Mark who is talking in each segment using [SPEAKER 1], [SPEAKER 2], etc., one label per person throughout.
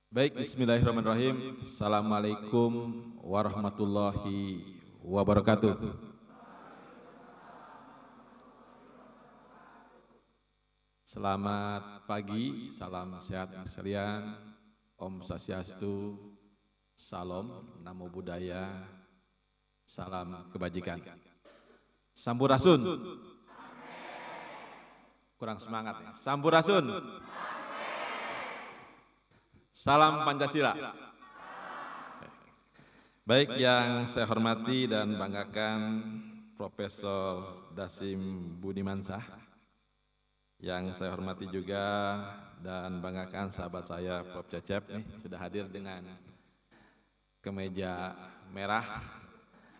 [SPEAKER 1] Baik, bismillahirrahmanirrahim. Assalamualaikum warahmatullahi wabarakatuh. Selamat pagi, salam sehat sekalian, Om Swastiastu, Salam, Namo Buddhaya, salam kebajikan. Sampurasun. Kurang semangat ya. Sampurasun. Salam Pancasila. Baik, yang saya hormati dan banggakan Profesor Dasim Budimansyah, yang saya hormati juga dan banggakan sahabat saya Prof. Cecep nih, sudah hadir dengan kemeja merah,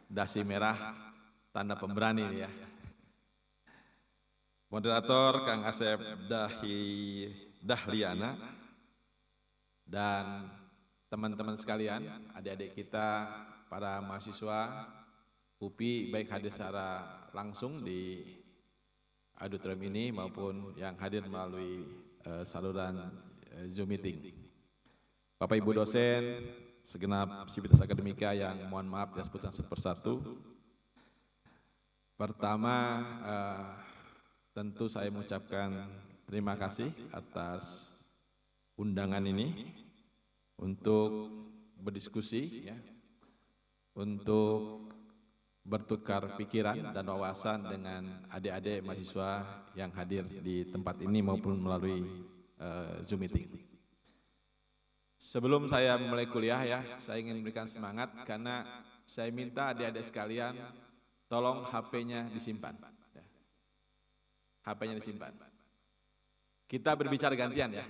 [SPEAKER 1] dasi merah, tanda pemberani nih ya. Moderator Kang Asep Dahliana, dan teman-teman sekalian, adik-adik kita, para mahasiswa UPI, baik hadir secara langsung di auditorium ini maupun yang hadir melalui saluran Zoom meeting. Bapak Ibu dosen, segenap sivitas akademika yang mohon maaf ya sebutan satu persatu. Pertama, tentu saya mengucapkan terima kasih atas undangan ini untuk berdiskusi, ya, untuk bertukar pikiran dan wawasan dengan adik-adik mahasiswa yang hadir di tempat ini maupun melalui Zoom meeting. Sebelum saya mulai kuliah ya, saya ingin memberikan semangat karena saya minta adik-adik sekalian tolong HP-nya disimpan. Ya. HP-nya disimpan. Kita berbicara gantian ya.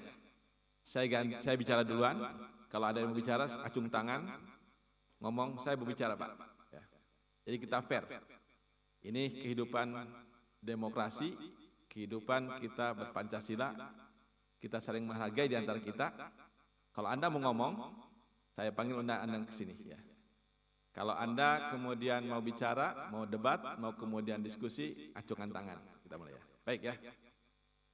[SPEAKER 1] Saya bicara duluan, kalau ada yang mau bicara, acung tangan, ngomong, saya berbicara Pak. Ya. Jadi kita fair. Ini kehidupan demokrasi, kehidupan kita berpancasila, kita saling menghargai di antara kita. Kalau Anda mau ngomong, saya panggil Anda ke sini. Ya. Kalau Anda kemudian mau bicara, mau debat, mau kemudian diskusi, acungkan tangan. Kita mulai ya. Baik ya.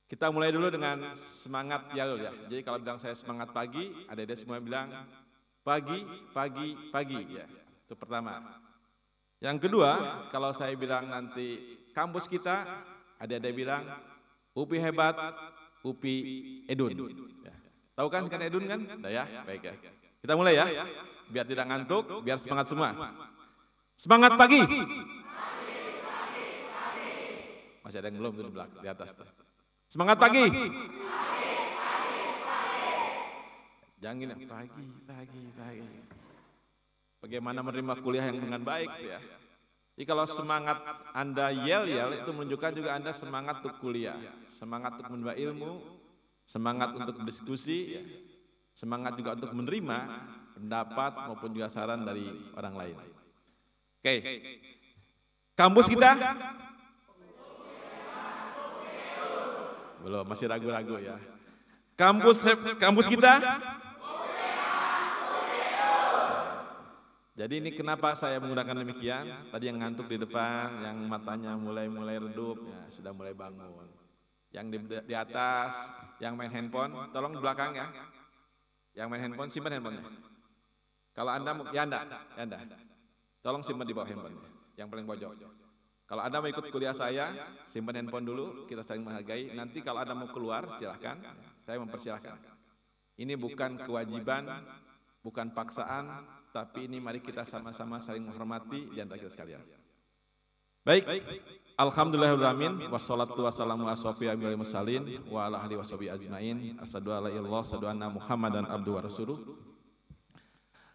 [SPEAKER 1] Kita mulai dulu dengan semangat ya. Jadi kalau bilang saya semangat pagi, adik-adik semua bilang pagi, pagi, pagi ya. Itu pertama. Yang kedua, kalau saya bilang nanti kampus kita, adik-adik bilang UPI hebat, UPI Edun. Ya. Tahu kan sekarang Edun kan? Nah, ya, baik ya. Kita mulai ya. Biar tidak ngantuk, biar semangat semua. Semangat pagi. Masih ada yang belum tuh di atas. Semangat pagi. Jangan gini, pagi. Bagaimana menerima kuliah yang dengan baik ya. Jadi kalau semangat Anda yel-yel itu menunjukkan juga Anda semangat untuk kuliah, semangat untuk menerima ilmu, semangat untuk berdiskusi, ya. Semangat juga untuk menerima pendapat maupun juga saran dari orang lain. Oke. Kampus kita belum, masih ragu-ragu ya. Kampus kita. Jadi ini kenapa saya menggunakan demikian? Tadi yang ngantuk di depan, yang matanya mulai redup, ya, sudah mulai bangun. Yang di atas, yang main handphone, tolong di belakang ya. Yang main handphone, simpan handphonenya. Kalau Anda, ya Anda, tolong simpan di bawah handphone, yang paling pojok. Kalau Anda mau ikut kuliah saya, simpan handphone dulu, kita saling menghargai. Nanti kalau Anda mau keluar, silahkan, saya mempersilahkan. Ini bukan kewajiban, bukan paksaan, tapi ini mari kita sama-sama saling menghormati di antara kita sekalian. Baik, alhamdulillahirrahmanirrahim, wassalatu wassalamu ala asyrofil mursalin wa ala alihi washabihi ajmain. Asyhadu alla ilaha illallah, asyhadu anna Muhammadan abduhu wa rasuluh.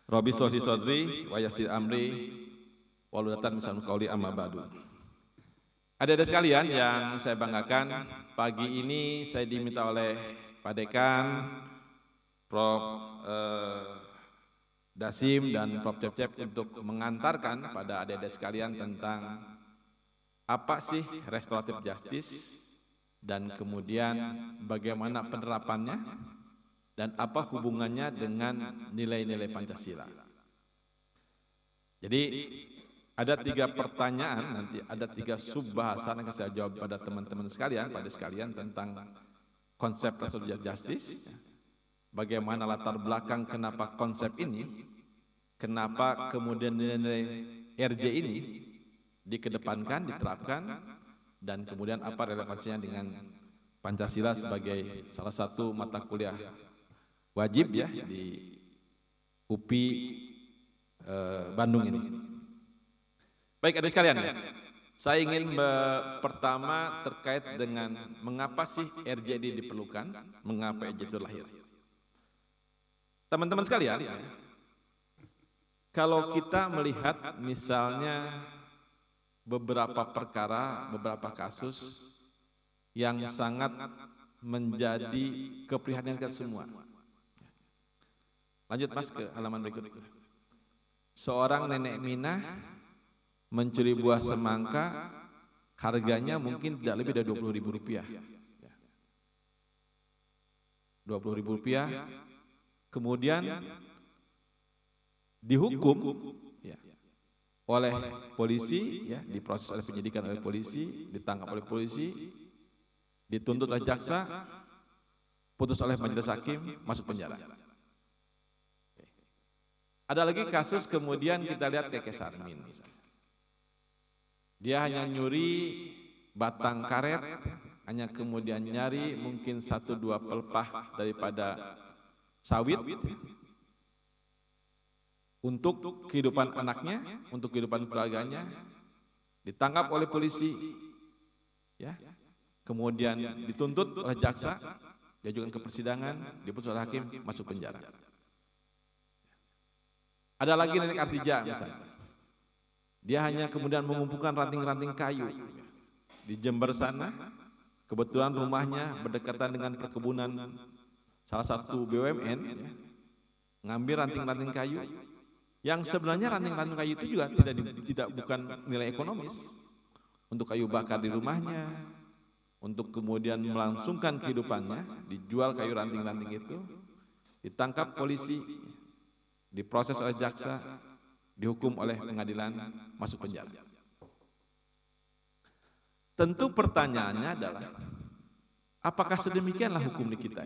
[SPEAKER 1] Rabbi shrah sadri wa yassir amri wahlul 'uqdatam min lisani qawli amma ba'du. Adik-adik sekalian yang saya banggakan, pagi ini saya diminta oleh Pak Dekan, Prof. Dasim dan Prof. Cecep untuk mengantarkan pada adik-adik sekalian tentang apa sih restoratif justice dan kemudian bagaimana penerapannya dan apa hubungannya dengan nilai-nilai Pancasila. Jadi ada 3 pertanyaan, nanti ada 3 sub-bahasan yang saya jawab pada teman-teman sekalian, pada sekalian tentang konsep restoratif justice, bagaimana latar belakang kenapa konsep ini, kenapa kemudian nilai RJ ini dikedepankan, diterapkan, dan kemudian apa relevansinya dengan Pancasila sebagai salah satu mata kuliah wajib ya di UPI Bandung ini. Baik, adik sekalian, saya ingin pertama terkait dengan mengapa sih RJD diperlukan, mengapa RJ itu lahir. Teman-teman sekalian, kalau kita melihat misalnya beberapa perkara, beberapa kasus yang sangat menjadi keprihatinan kita semua. Lanjut Mas ke halaman berikutnya. Seorang nenek Minah mencuri buah semangka, harganya mungkin tidak lebih dari Rp20.000. Rp20.000, kemudian dihukum ya, oleh polisi, ya, diproses oleh penyidikan oleh polisi, ditangkap oleh polisi, dituntut oleh jaksa, putus oleh majelis hakim, masuk penjara. Ada lagi kasus kemudian kita lihat Keke Sarmin. Dia hanya nyuri batang karet, hanya kemudian nyari mungkin 1-2 pelepah daripada sawit untuk kehidupan anaknya, untuk kehidupan keluarganya, ditangkap oleh polisi, ya, kemudian dituntut oleh jaksa, diajukan ke persidangan, diputus oleh hakim, masuk penjara. Ada lagi nenek Artija misalnya. Dia hanya kemudian mengumpulkan ranting-ranting kayu di Jember sana. Kebetulan rumahnya berdekatan dengan perkebunan salah satu BUMN, ya, ngambil ranting-ranting kayu yang sebenarnya ranting-ranting kayu itu juga tidak bukan nilai ekonomis. Untuk kayu bakar di rumahnya, untuk kemudian melangsungkan kehidupannya, dijual kayu ranting-ranting itu, ditangkap polisi, diproses oleh jaksa, dihukum oleh pengadilan, masuk penjara. Tentu pertanyaannya adalah, apakah sedemikianlah hukum di kita?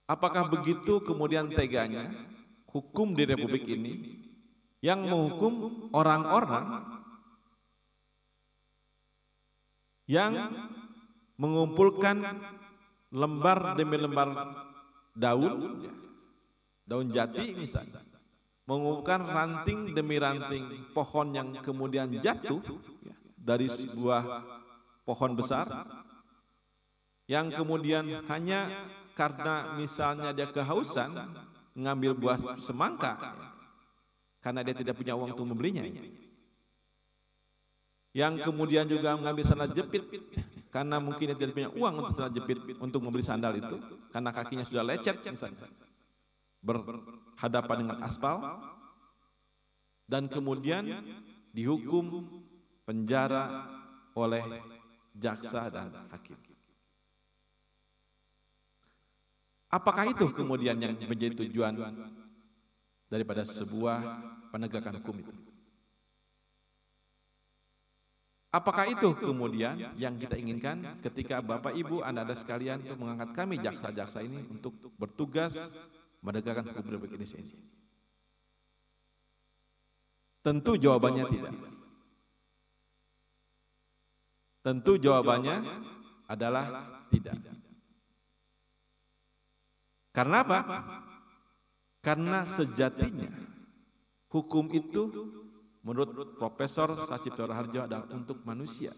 [SPEAKER 1] Apakah begitu kemudian teganya hukum di Republik ini yang menghukum orang-orang yang mengumpulkan lembar demi lembar daun, daun jati misalnya, mengumpulkan ranting demi ranting pohon yang kemudian jatuh dari sebuah pohon besar, yang kemudian hanya karena misalnya dia kehausan mengambil buah semangka karena dia tidak punya uang untuk membelinya, yang kemudian juga mengambil sandal jepit karena mungkin dia tidak punya uang untuk sandal jepit untuk membeli sandal itu karena kakinya sudah lecet misalnya, berhadapan dengan aspal, dan kemudian dihukum penjara oleh jaksa dan hakim. Apakah itu kemudian yang menjadi tujuan daripada sebuah penegakan hukum itu? Apakah itu kemudian yang kita inginkan ketika Bapak Ibu Anda sekalian untuk mengangkat kami jaksa-jaksa ini untuk bertugas menegakkan hukum Republik Indonesia ini? Tentu jawabannya tidak. Tentu jawabannya adalah tidak. Karena apa? Karena sejatinya hukum itu menurut Profesor Sacipto Raharjo adalah untuk manusia,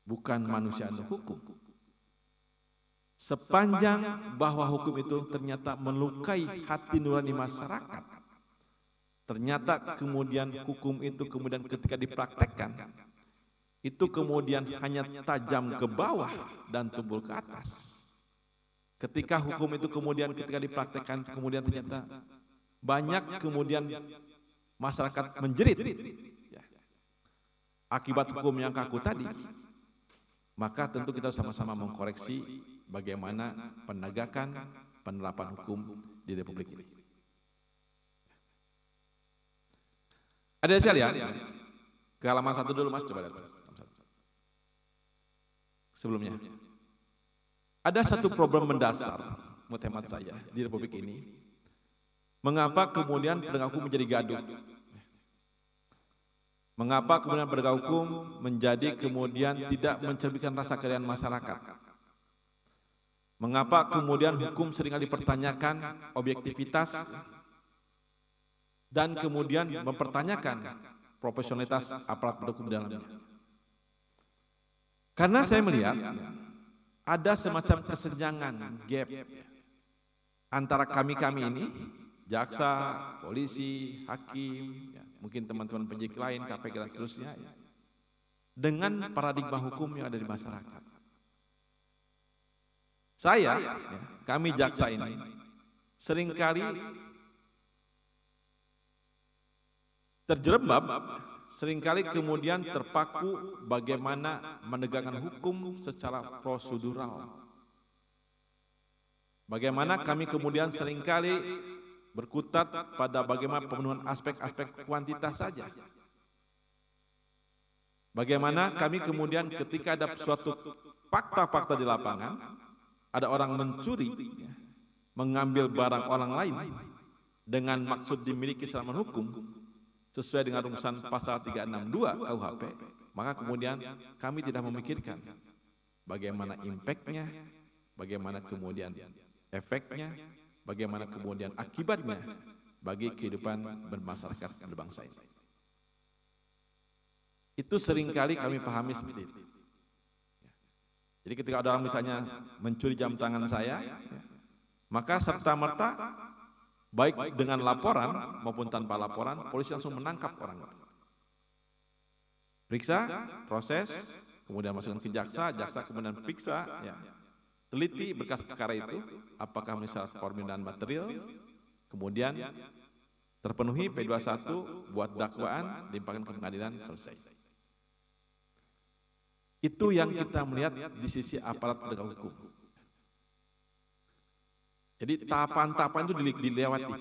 [SPEAKER 1] bukan manusia untuk hukum. Sepanjang bahwa hukum itu ternyata melukai hati nurani masyarakat, ternyata kemudian hukum itu kemudian ketika dipraktekkan, itu kemudian hanya tajam ke bawah dan tumpul ke atas. Ketika hukum itu kemudian ketika dipraktekkan kemudian ternyata banyak kemudian masyarakat menjerit akibat hukum yang kaku tadi, maka tentu kita sama-sama mengkoreksi bagaimana penegakan penerapan hukum di Republik ini. Ada sekalian, ke halaman 1 dulu Mas, coba lihat sebelumnya. Ada satu problem mendasar menurut hemat saya di Republik ini. Mengapa kemudian penegak hukum menjadi gaduh? Mengapa kemudian penegak hukum menjadi kemudian tidak mencerminkan rasa keadilan masyarakat? Mengapa kemudian hukum seringkali dipertanyakan objektivitas dan kemudian mempertanyakan profesionalitas aparat penegak hukum dalamnya? Karena saya melihat ada semacam kesenjangan, gap antara kami-kami ini, jaksa, polisi, hakim, ya, mungkin teman-teman penyidik lain, KPK dan seterusnya, ya, dengan paradigma hukum yang ada di masyarakat. Saya, ya, kami jaksa ini, seringkali terjerembab, seringkali kemudian terpaku bagaimana menegakkan hukum secara prosedural. Bagaimana kami kemudian seringkali berkutat pada bagaimana pemenuhan aspek-aspek kuantitas saja. Bagaimana kami kemudian ketika ada suatu fakta-fakta di lapangan, ada orang mencuri, mengambil barang orang lain dengan maksud dimiliki selama hukum, sesuai dengan rumusan pasal 362 KUHP, maka kemudian kami tidak memikirkan bagaimana impact-nya, bagaimana kemudian efeknya, bagaimana kemudian akibatnya bagi kehidupan bermasyarakat berbangsa ini. Itu seringkali kami pahami seperti itu. Jadi ketika ada orang misalnya mencuri jam tangan saya, maka serta-merta baik dengan laporan maupun tanpa laporan, polisi langsung menangkap orang itu. Periksa, proses, kemudian masukkan ke jaksa, jaksa kemudian periksa, ya, teliti berkas perkara itu, apakah misalnya permintaan material, kemudian terpenuhi P21 buat dakwaan, dilimpahkan ke pengadilan, selesai. Itu yang kita melihat di sisi aparat penegak hukum. Jadi tahapan-tahapan itu dilewati.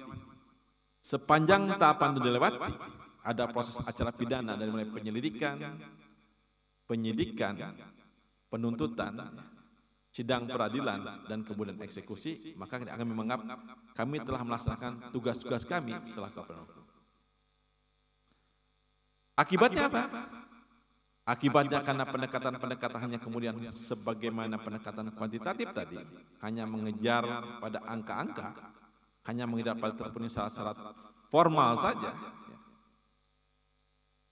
[SPEAKER 1] Sepanjang tahapan itu dilewati, ada proses acara pidana dari mulai penyelidikan, penyidikan, penuntutan, sidang peradilan, dan kemudian eksekusi, maka kami menganggap kami telah melaksanakan tugas-tugas kami selaku aparat hukum. Akibatnya apa? Akibatnya karena pendekatan-pendekatan hanya kemudian sebagaimana pendekatan kuantitatif tadi, hanya mengejar pada angka-angka, hanya mengejar pada terpenuhi syarat-syarat formal saja,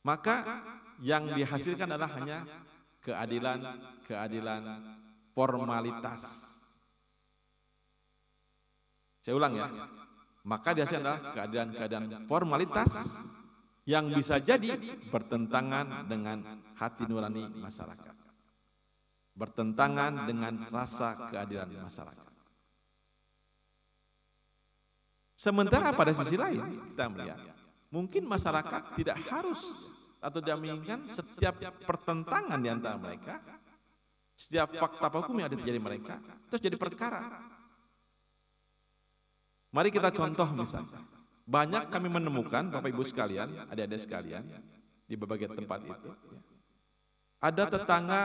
[SPEAKER 1] maka yang dihasilkan adalah hanya keadilan formalitas. Saya ulang ya, maka dihasilkan adalah keadilan formalitas yang bisa jadi bertentangan dengan hati nurani masyarakat, bertentangan dengan rasa keadilan masyarakat. Sementara pada sisi lain kita melihat, mungkin masyarakat tidak harus atau tidak menginginkan setiap pertentangan di antara mereka, setiap fakta hukum yang ada terjadi mereka, terus jadi perkara. Mari kita contoh misalnya. Banyak kami menemukan, Bapak Ibu sekalian, adik-adik sekalian, di berbagai tempat itu, ada tetangga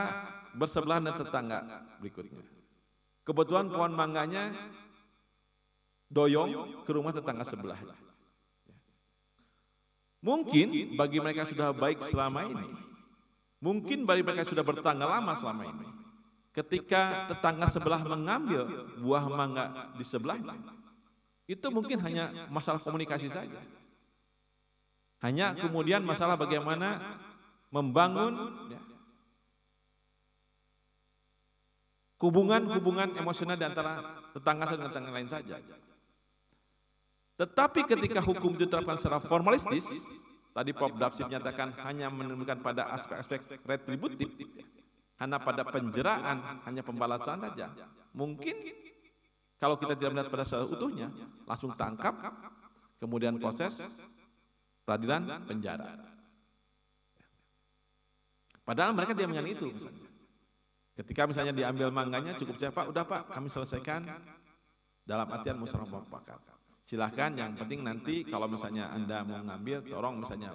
[SPEAKER 1] bersebelahan dan tetangga berikutnya. Kebetulan pohon mangganya doyong ke rumah tetangga sebelah. Mungkin bagi mereka sudah baik selama ini, mungkin bagi mereka sudah bertangga lama selama ini, ketika tetangga sebelah mengambil buah mangga di sebelahnya, itu mungkin hanya masalah komunikasi saja. Hanya kemudian masalah bagaimana membangun hubungan emosional di antara tetangga dan tetangga lain saja. Tetapi ketika hukum itu diterapkan secara formalistis, tadi Prof. Dapsir menyatakan hanya menemukan pada aspek-aspek retributif, hanya pada penjeraan, hanya pembalasan saja. Mungkin kalau kita tidak melihat pada secara utuhnya, langsung tangkap, kemudian proses peradilan, penjara. Padahal mereka tidak mengenai itu. Misalnya. Ketika misalnya diambil mangganya, cukup saja Pak, udah Pak, kami selesaikan dalam artian musyawarah mufakat. Silahkan, yang penting nanti kalau misalnya Anda mau ngambil, tolong misalnya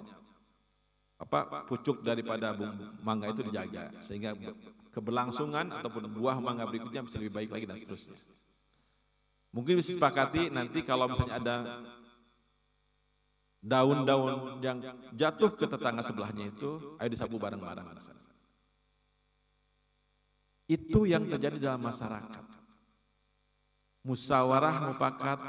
[SPEAKER 1] pucuk daripada mangga itu dijaga, sehingga keberlangsungan ataupun buah mangga berikutnya bisa lebih baik lagi dan seterusnya. Mungkin bisa sepakati nanti kalau misalnya ada daun-daun yang jatuh ke tetangga sebelahnya itu, ayo disapu bareng-bareng. Itu yang terjadi dalam masyarakat. Musyawarah mufakat,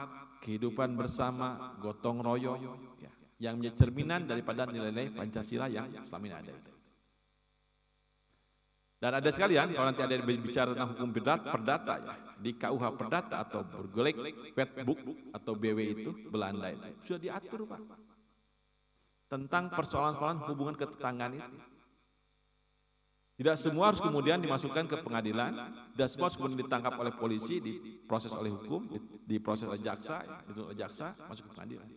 [SPEAKER 1] kehidupan bersama, gotong royong, ya, yang menjadi cerminan daripada nilai-nilai Pancasila yang selama ini ada. Dan ada sekalian, kalau nanti ada bicara tentang hukum perdata ya, di KUH Perdata atau Burgerlijk Wetboek atau BW itu, Belanda itu, sudah diatur Pak. Tentang persoalan-persoalan hubungan ketetanggaan itu. Tidak semua harus kemudian dimasukkan ke pengadilan, tidak semua harus kemudian ditangkap oleh polisi, diproses oleh hukum, diproses oleh jaksa, dituntut oleh jaksa, masuk ke pengadilan.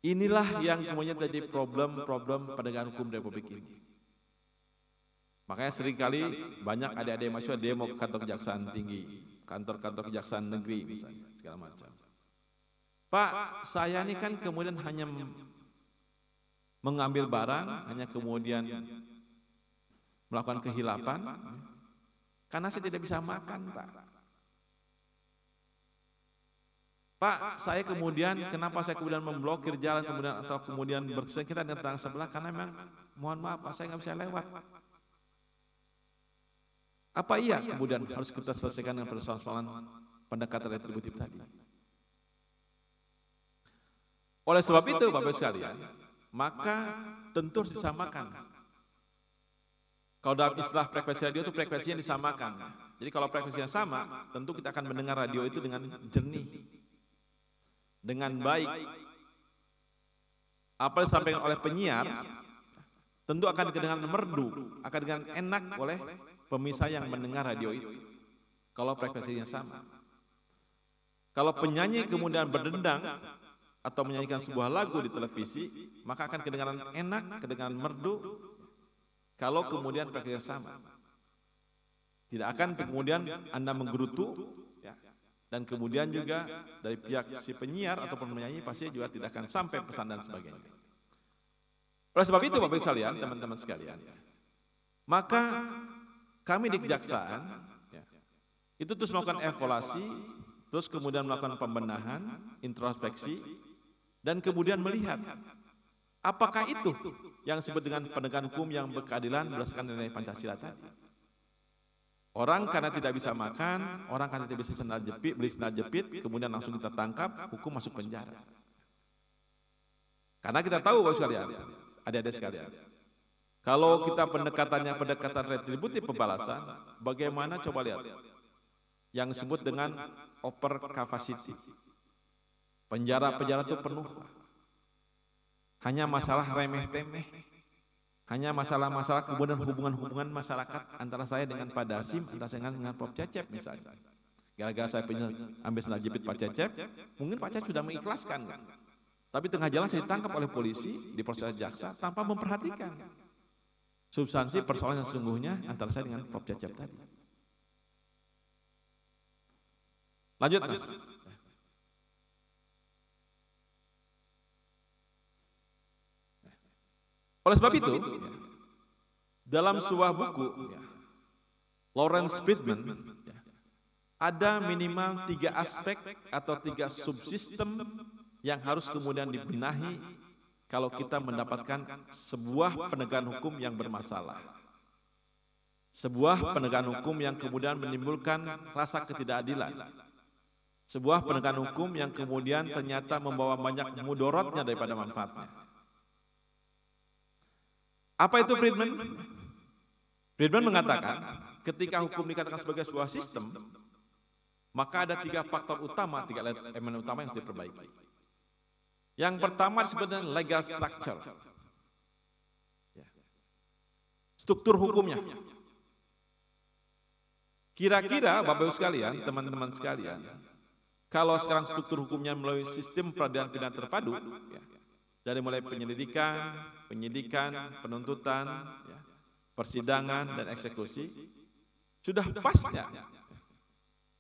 [SPEAKER 1] Inilah yang kemudian jadi problem-problem penegakan hukum di Republik ini. Makanya seringkali banyak adik-adik mahasiswa demo ke kantor kejaksaan tinggi, kantor-kantor kejaksaan negeri misalnya, segala macam. Pak, saya ini kan kemudian hanya mengambil barang, hanya kemudian melakukan kehilapan, karena saya tidak bisa makan, Pak. Pak, saya kemudian, kenapa saya kemudian memblokir jalan kemudian atau kemudian bersengketa dengan tetangga sebelah, karena memang, mohon maaf Pak, saya nggak bisa lewat. Apa iya kemudian harus kita selesaikan dengan persoalan pendekatan retributif tadi? Oleh sebab itu, Bapak sekalian, maka tentu harus disamakan. Kalau dalam istilah frekuensi radio itu frekuensinya disamakan. Jadi kalau frekuensinya sama, tentu kita akan mendengar radio itu dengan jernih, dengan baik. Apa yang disampaikan oleh penyiar, tentu akan didengar merdu, akan didengar enak oleh pemirsa yang mendengar radio itu. Kalau frekuensinya sama. Kalau penyanyi kemudian berdendang, atau menyanyikan sebuah lagu di televisi, maka akan kedengaran enak, kedengaran merdu, kalau kemudian frekuensinya sama. Tidak akan kemudian Anda menggerutu, ya, dan kemudian juga dari pihak si penyiar ataupun penyanyi pasti juga tidak akan sampai pesan dan sebagainya. Oleh sebab itu, Bapak Ibu sekalian, teman-teman sekalian, maka kami di kejaksaan, ya, itu terus melakukan evaluasi, terus kemudian melakukan pembenahan, introspeksi, dan kemudian melihat apakah itu yang disebut dengan penegakan hukum yang berkeadilan berdasarkan nilai Pancasila tadi. Orang karena tidak bisa makan, orang karena tidak bisa sendal jepit, beli sendal jepit, kemudian langsung kita tangkap, hukum masuk penjara. Karena kita tahu Bapak sekalian, adik-adik sekalian, kalau kita pendekatannya pendekatan retributif pembalasan, bagaimana coba lihat yang disebut dengan over capacity. Penjara-penjara itu penuh. Hanya masalah remeh-temeh. Hanya masalah-masalah kemudian hubungan-hubungan masyarakat antara saya dengan Pak Dasim, antara saya dengan Prof. Cecep misalnya. Gara-gara saya ambil sendal jepit Pak Cecep, mungkin Pak Cecep sudah mengikhlaskan. Kan? Tapi tengah jalan saya ditangkap oleh polisi, diproses jaksa tanpa memperhatikan substansi persoalan yang sesungguhnya antara saya dengan Prof. Cecep tadi. Lanjut Mas. Oleh sebab itu, dalam sebuah buku, Lawrence Friedman, ada minimal 3 aspek atau 3 subsistem yang harus kemudian dibenahi kalau kita mendapatkan sebuah penegakan hukum yang bermasalah. Sebuah penegakan hukum yang kemudian menimbulkan rasa ketidakadilan. Sebuah penegakan hukum yang kemudian ternyata membawa banyak mudorotnya daripada manfaatnya. Apa itu Friedman? Friedman mengatakan, ketika hukum dikatakan sebagai sebuah sistem, maka ada 3 faktor utama, 3 elemen utama yang harus diperbaiki. Yang pertama disebut dengan legal structure. Struktur hukumnya. Kira-kira Bapak Ibu sekalian, teman-teman sekalian, kalau sekarang struktur hukumnya melalui sistem peradilan pidana terpadu, ya, dari mulai penyelidikan, penyidikan, penuntutan, ya, persidangan, dan eksekusi, sudah pasnya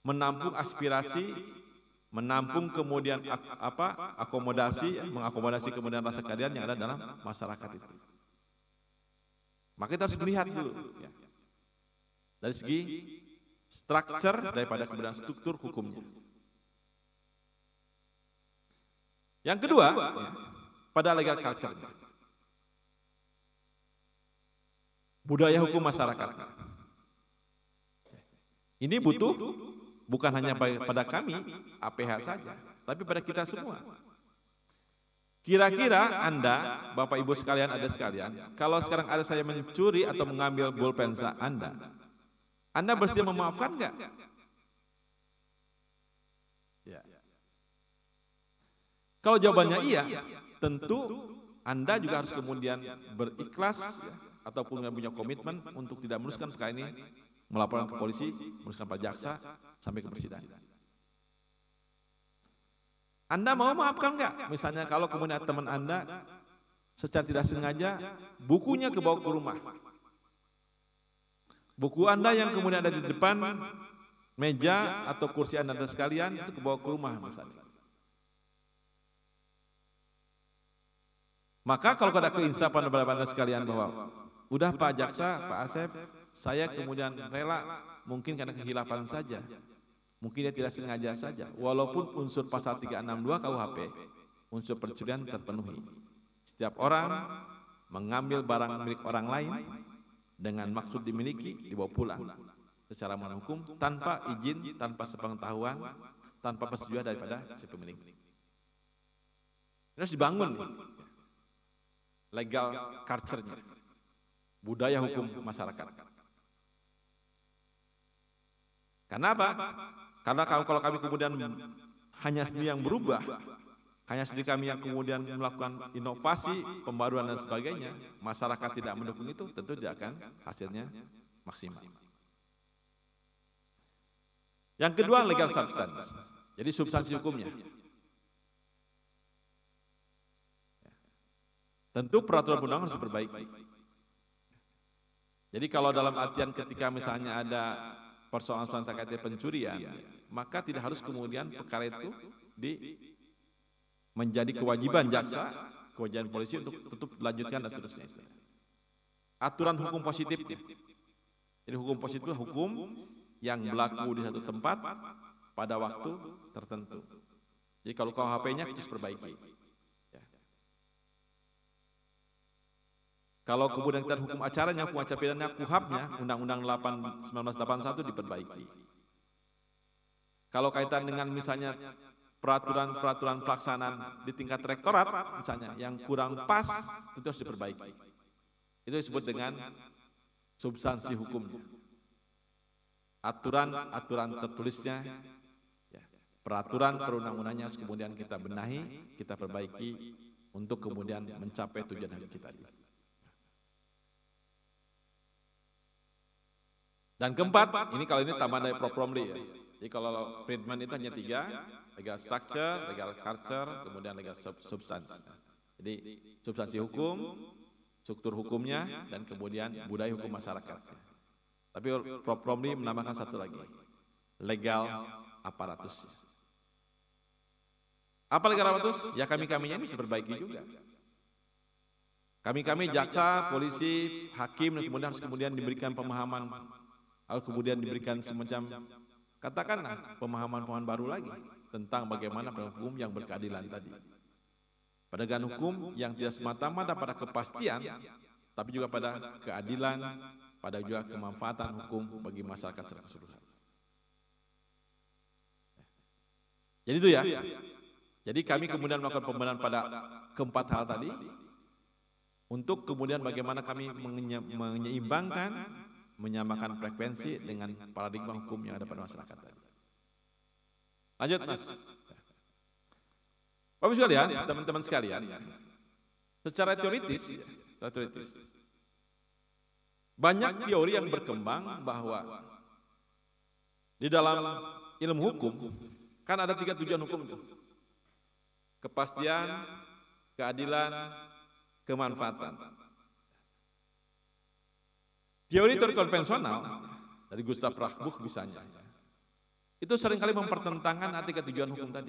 [SPEAKER 1] menampung aspirasi, menampung kemudian akomodasi, mengakomodasi kemudian rasa keadilan yang ada dalam masyarakat itu. Maka kita harus melihat dulu ya. Dari segi structure daripada kemudian struktur hukumnya. Yang kedua, ya, pada legal culture, budaya hukum masyarakat. Ini butuh bukan hanya pada kami, APH saja, tapi pada kita semua. Kira-kira Anda, Bapak Ibu sekalian, ada sekalian, kalau sekarang ada saya mencuri atau mengambil pulpen Anda bersedia memaafkan enggak? Ya. Kalau jawabannya iya, tentu Anda juga harus kemudian berikhlas ataupun punya komitmen untuk tidak meneruskan perkara ini, melaporkan ke polisi, meneruskan pada jaksa sampai ke persidangan. Anda mau maafkan enggak? Misalnya kalau kemudian teman Anda secara tidak sengaja bukunya kebawa ke rumah. Buku Anda yang kemudian ada di depan meja atau kursi Anda sekalian itu kebawa ke rumah misalnya. Maka kalau ada keinsafan kepada Anda sekalian bahwa udah Pak Jaksa, Pak Asep, saya kemudian rela mungkin karena kehilapan saja. Mungkin dia tidak sengaja saja. Walaupun unsur pasal 362 KUHP, unsur pencurian terpenuhi. Setiap orang mengambil barang milik orang lain dengan maksud dimiliki, dibawa pulang secara menghukum tanpa izin, tanpa sepengetahuan, tanpa persetujuan daripada si pemilik. Ini harus dibangun legal culture-nya, budaya hukum masyarakat. Karena apa? Karena kalau kami kemudian hanya sendiri yang berubah, hanya sendiri kami yang kemudian melakukan inovasi, pembaruan dan sebagainya, masyarakat tidak mendukung itu, tentu tidak akan hasilnya maksimal. Yang kedua, legal substance. Jadi substansi hukumnya. Tentu peraturan perundang harus diperbaiki. Jadi kalau dalam artian ketika misalnya ada persoalan-persoalan terkait pencurian, maka tidak harus kemudian perkara itu menjadi kewajiban jaksa, kewajiban polisi untuk tetap dilanjutkan dan seterusnya. Aturan hukum positifnya. Jadi hukum positif itu hukum yang berlaku di satu tempat pada waktu tertentu. Jadi kalau KUHP-nya harus diperbaiki. Kalau kemudian kita hukum acaranya, hukum acara pidana, KUHAP-nya, Undang-Undang 1981 diperbaiki. Kalau kaitan dengan misalnya peraturan pelaksanaan di tingkat rektorat, misalnya yang kurang pas, itu harus diperbaiki. Itu disebut dengan substansi hukumnya. Aturan tertulisnya, peraturan perundang-undangnya harus kemudian kita benahi, kita perbaiki untuk kemudian mencapai tujuan kita. Dan keempat, ini kalau ini tambahan dari Prof. Romli ya. Jadi kalau Friedman itu hanya 3, legal structure, legal culture, kemudian legal substance. Jadi substansi hukum, struktur hukumnya, dan kemudian budaya hukum masyarakat. Tapi Prof. Romli menambahkan satu lagi, legal aparatus. Apa legal aparatus? Ya kami-kaminya ini diperbaiki juga. Kami-kami jaksa, polisi, hakim, dan kemudian harus kemudian diberikan pemahaman, harus kemudian diberikan semacam, katakanlah pemahaman-pemahaman baru lagi tentang bagaimana penegakan hukum yang berkeadilan tadi. Penegakan hukum yang tidak semata-mata pada kepastian, tapi juga pada keadilan, pada juga kemanfaatan hukum bagi masyarakat secara keseluruhan. Jadi itu ya. Jadi kami kemudian melakukan pembenahan pada keempat hal tadi, untuk kemudian bagaimana kami menyeimbangkan, menyamakan frekuensi dengan paradigma hukum yang ada pada masyarakat tadi. Lanjut Mas. Bapak sekalian, teman-teman sekalian, secara teoritis, banyak teori yang berkembang bahwa di dalam ilmu hukum kan ada 3 tujuan hukum itu: kepastian, keadilan, kemanfaatan. Teori konvensional dari Gustav Rachbuch misalnya, itu seringkali mempertentangkan arti ketujuan hukum tadi.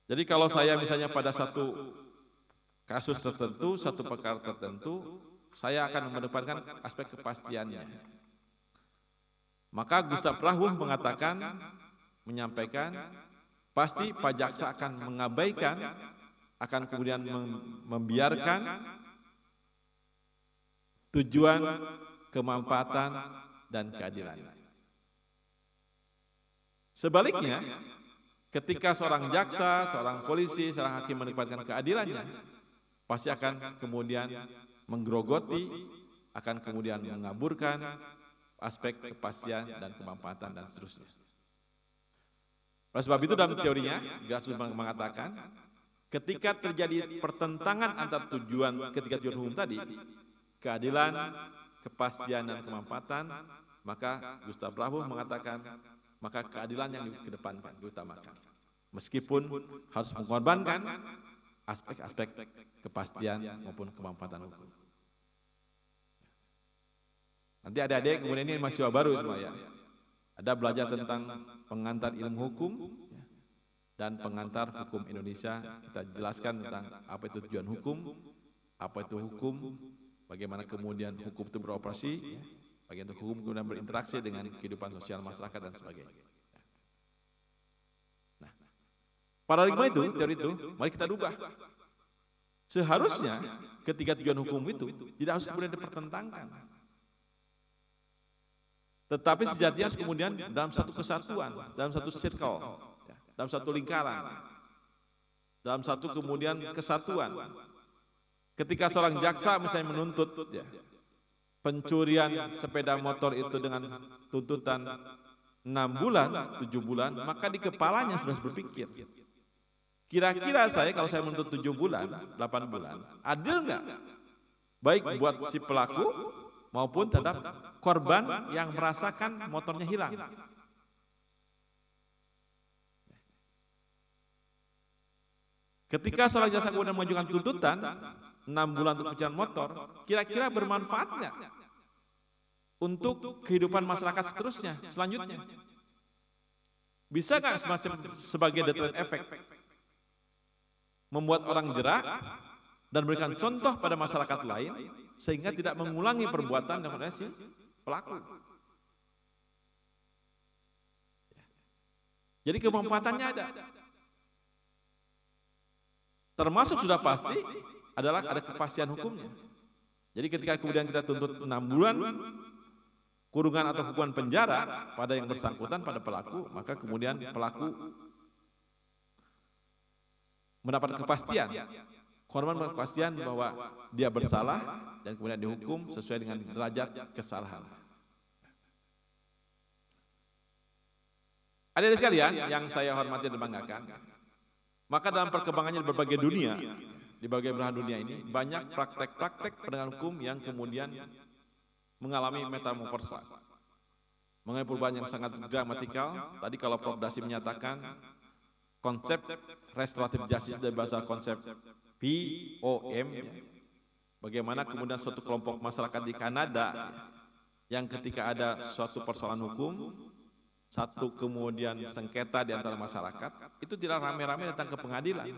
[SPEAKER 1] Jadi kalau saya misalnya pada satu kasus tertentu, satu perkara tertentu, saya akan mengedepankan aspek kepastiannya. Maka Gustav Rahwuh menyampaikan, pasti Pak Jaksa akan mengabaikan, akan kemudian membiarkan tujuan, kemanfaatan, dan keadilan. Sebaliknya, ketika seorang jaksa, seorang polisi, seorang hakim menempatkan keadilannya, pasti akan kemudian menggerogoti, akan kemudian mengaburkan aspek kepastian dan kemanfaatan dan seterusnya. Oleh sebab itu dalam teorinya, Grassroots mengatakan, ketika terjadi pertentangan antar ketiga tujuan hukum tadi, keadilan, kepastian, dan kemanfaatan, maka Gustav Rahwuh mengatakan, maka keadilan yang dikedepankan, diutamakan. Meskipun harus mengorbankan aspek-aspek kepastian maupun kemanfaatan hukum. Nanti adik-adik kemudian ini mahasiswa baru semua ya. Ada belajar tentang pengantar ilmu hukum dan pengantar hukum Indonesia. Kita jelaskan tentang apa itu tujuan hukum, apa itu hukum, bagaimana kemudian hukum itu beroperasi, bagaimana hukum kemudian berinteraksi dengan kehidupan sosial masyarakat dan sebagainya. Nah, paradigma itu, teori itu, mari kita rubah. Seharusnya ketiga tujuan hukum itu tidak harus kemudian dipertentangkan. Tetapi sejatinya kemudian dalam satu kesatuan, dalam satu circle, dalam satu lingkaran, dalam satu kemudian kesatuan. Ketika seorang jaksa misalnya menuntut pencurian sepeda motor itu dengan tuntutan 6 bulan, 7 bulan, maka di kepalanya sudah berpikir, kira-kira saya kalau saya menuntut 7 bulan, 8 bulan, adil nggak? Baik buat si pelaku maupun terhadap korban yang merasakan motornya hilang. Ketika seorang jaksa kemudian mengajukan tuntutan 6 bulan untuk pencurian motor, kira-kira bermanfaat nggak untuk kehidupan masyarakat selanjutnya? Bisa nggak semacam sebagai deterrent effect membuat orang jerak dan memberikan contoh pada masyarakat lain sehingga tidak mengulangi perbuatan yang si pelaku. Jadi kemanfaatannya ada. Termasuk sudah pasti adalah ada kepastian hukumnya. Jadi ketika kemudian kita tuntut 6 bulan kurungan atau hukuman penjara pada yang bersangkutan, pada pelaku, maka kemudian pelaku mendapat kepastian. Korban berkepastian bahwa dia bersalah dan kemudian dihukum sesuai dengan derajat kesalahan. Adik-adik sekalian yang saya hormati dan banggakan, maka dalam perkembangannya di berbagai dunia, di berbagai belahan dunia ini, banyak praktek-praktek penegakan hukum yang kemudian mengalami metamorfosa, mengalami perubahan yang sangat dramatikal. Tadi kalau Prof. Dasi menyatakan konsep restoratif justice dari bahasa konsep POM, bagaimana kemudian suatu kelompok masyarakat di Kanada yang ketika ada suatu persoalan hukum, satu kemudian sengketa di antara masyarakat, itu tidak rame-rame datang ke pengadilan,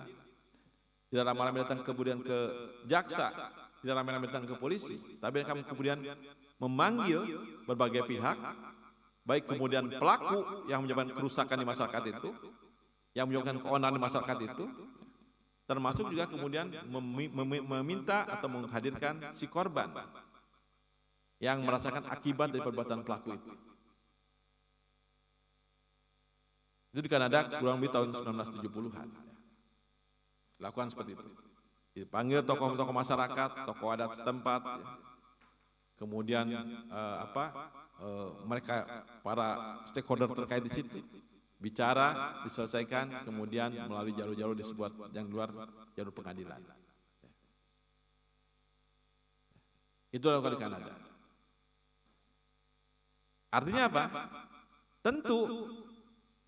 [SPEAKER 1] tidak rame-rame datang kemudian ke jaksa, tidak rame-rame datang ke polisi, tapi kami kemudian memanggil berbagai pihak, baik kemudian pelaku yang menyebabkan kerusakan di masyarakat itu, yang menyebabkan keonaran di masyarakat itu, termasuk juga kemudian meminta atau menghadirkan si korban yang merasakan akibat dari perbuatan pelaku itu. Itu di Kanada kurang lebih tahun 1970-an. Lakukan seperti itu. Dipanggil tokoh-tokoh masyarakat, tokoh adat setempat, kemudian mereka para stakeholder terkait di situ. Bicara, diselesaikan, kemudian melalui jalur-jalur disebut yang luar jalur pengadilan. Itu dilakukan di Kanada. Artinya apa? Tentu,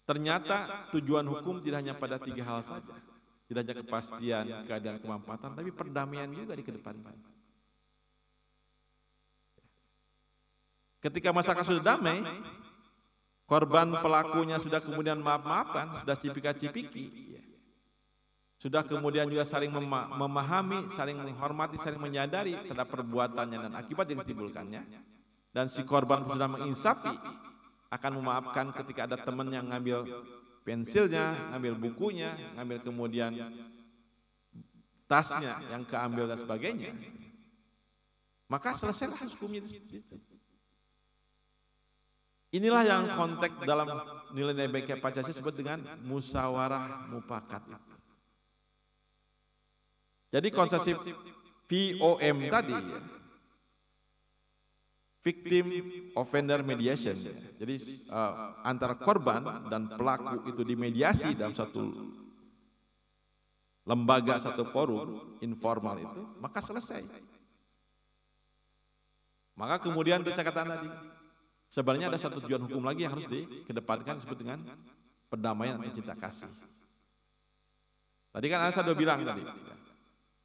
[SPEAKER 1] ternyata tujuan hukum tidak hanya pada 3 hal saja. Tidak hanya kepastian, keadaan, kemanfaatan, tapi perdamaian juga dikedepankan. Ketika masyarakat sudah damai, korban pelakunya sudah kemudian maaf-maafan, sudah cipika-cipiki, sudah kemudian juga saling memahami, saling menghormati, saling menyadari terhadap perbuatannya dan akibat yang ditimbulkannya, dan si korban sudah menginsafi akan memaafkan ketika ada teman yang ngambil pensilnya, ngambil bukunya, ngambil kemudian tasnya yang keambil dan sebagainya, maka selesailah hukumnya di situ. Inilah yang konteks dalam nilai-nilai baik Pancasila disebut dengan musyawarah mufakat. Jadi konsep VOM tadi, victim offender mediation, jadi antara korban dan pelaku itu dimediasi dalam satu lembaga, satu forum informal itu, maka selesai. Maka kemudian saya katakan tadi, sebenarnya ada satu tujuan hukum lagi yang harus dikedepankan, disebut dengan perdamaian dan cinta kasih. Tadi kan Anda sudah bilang tadi,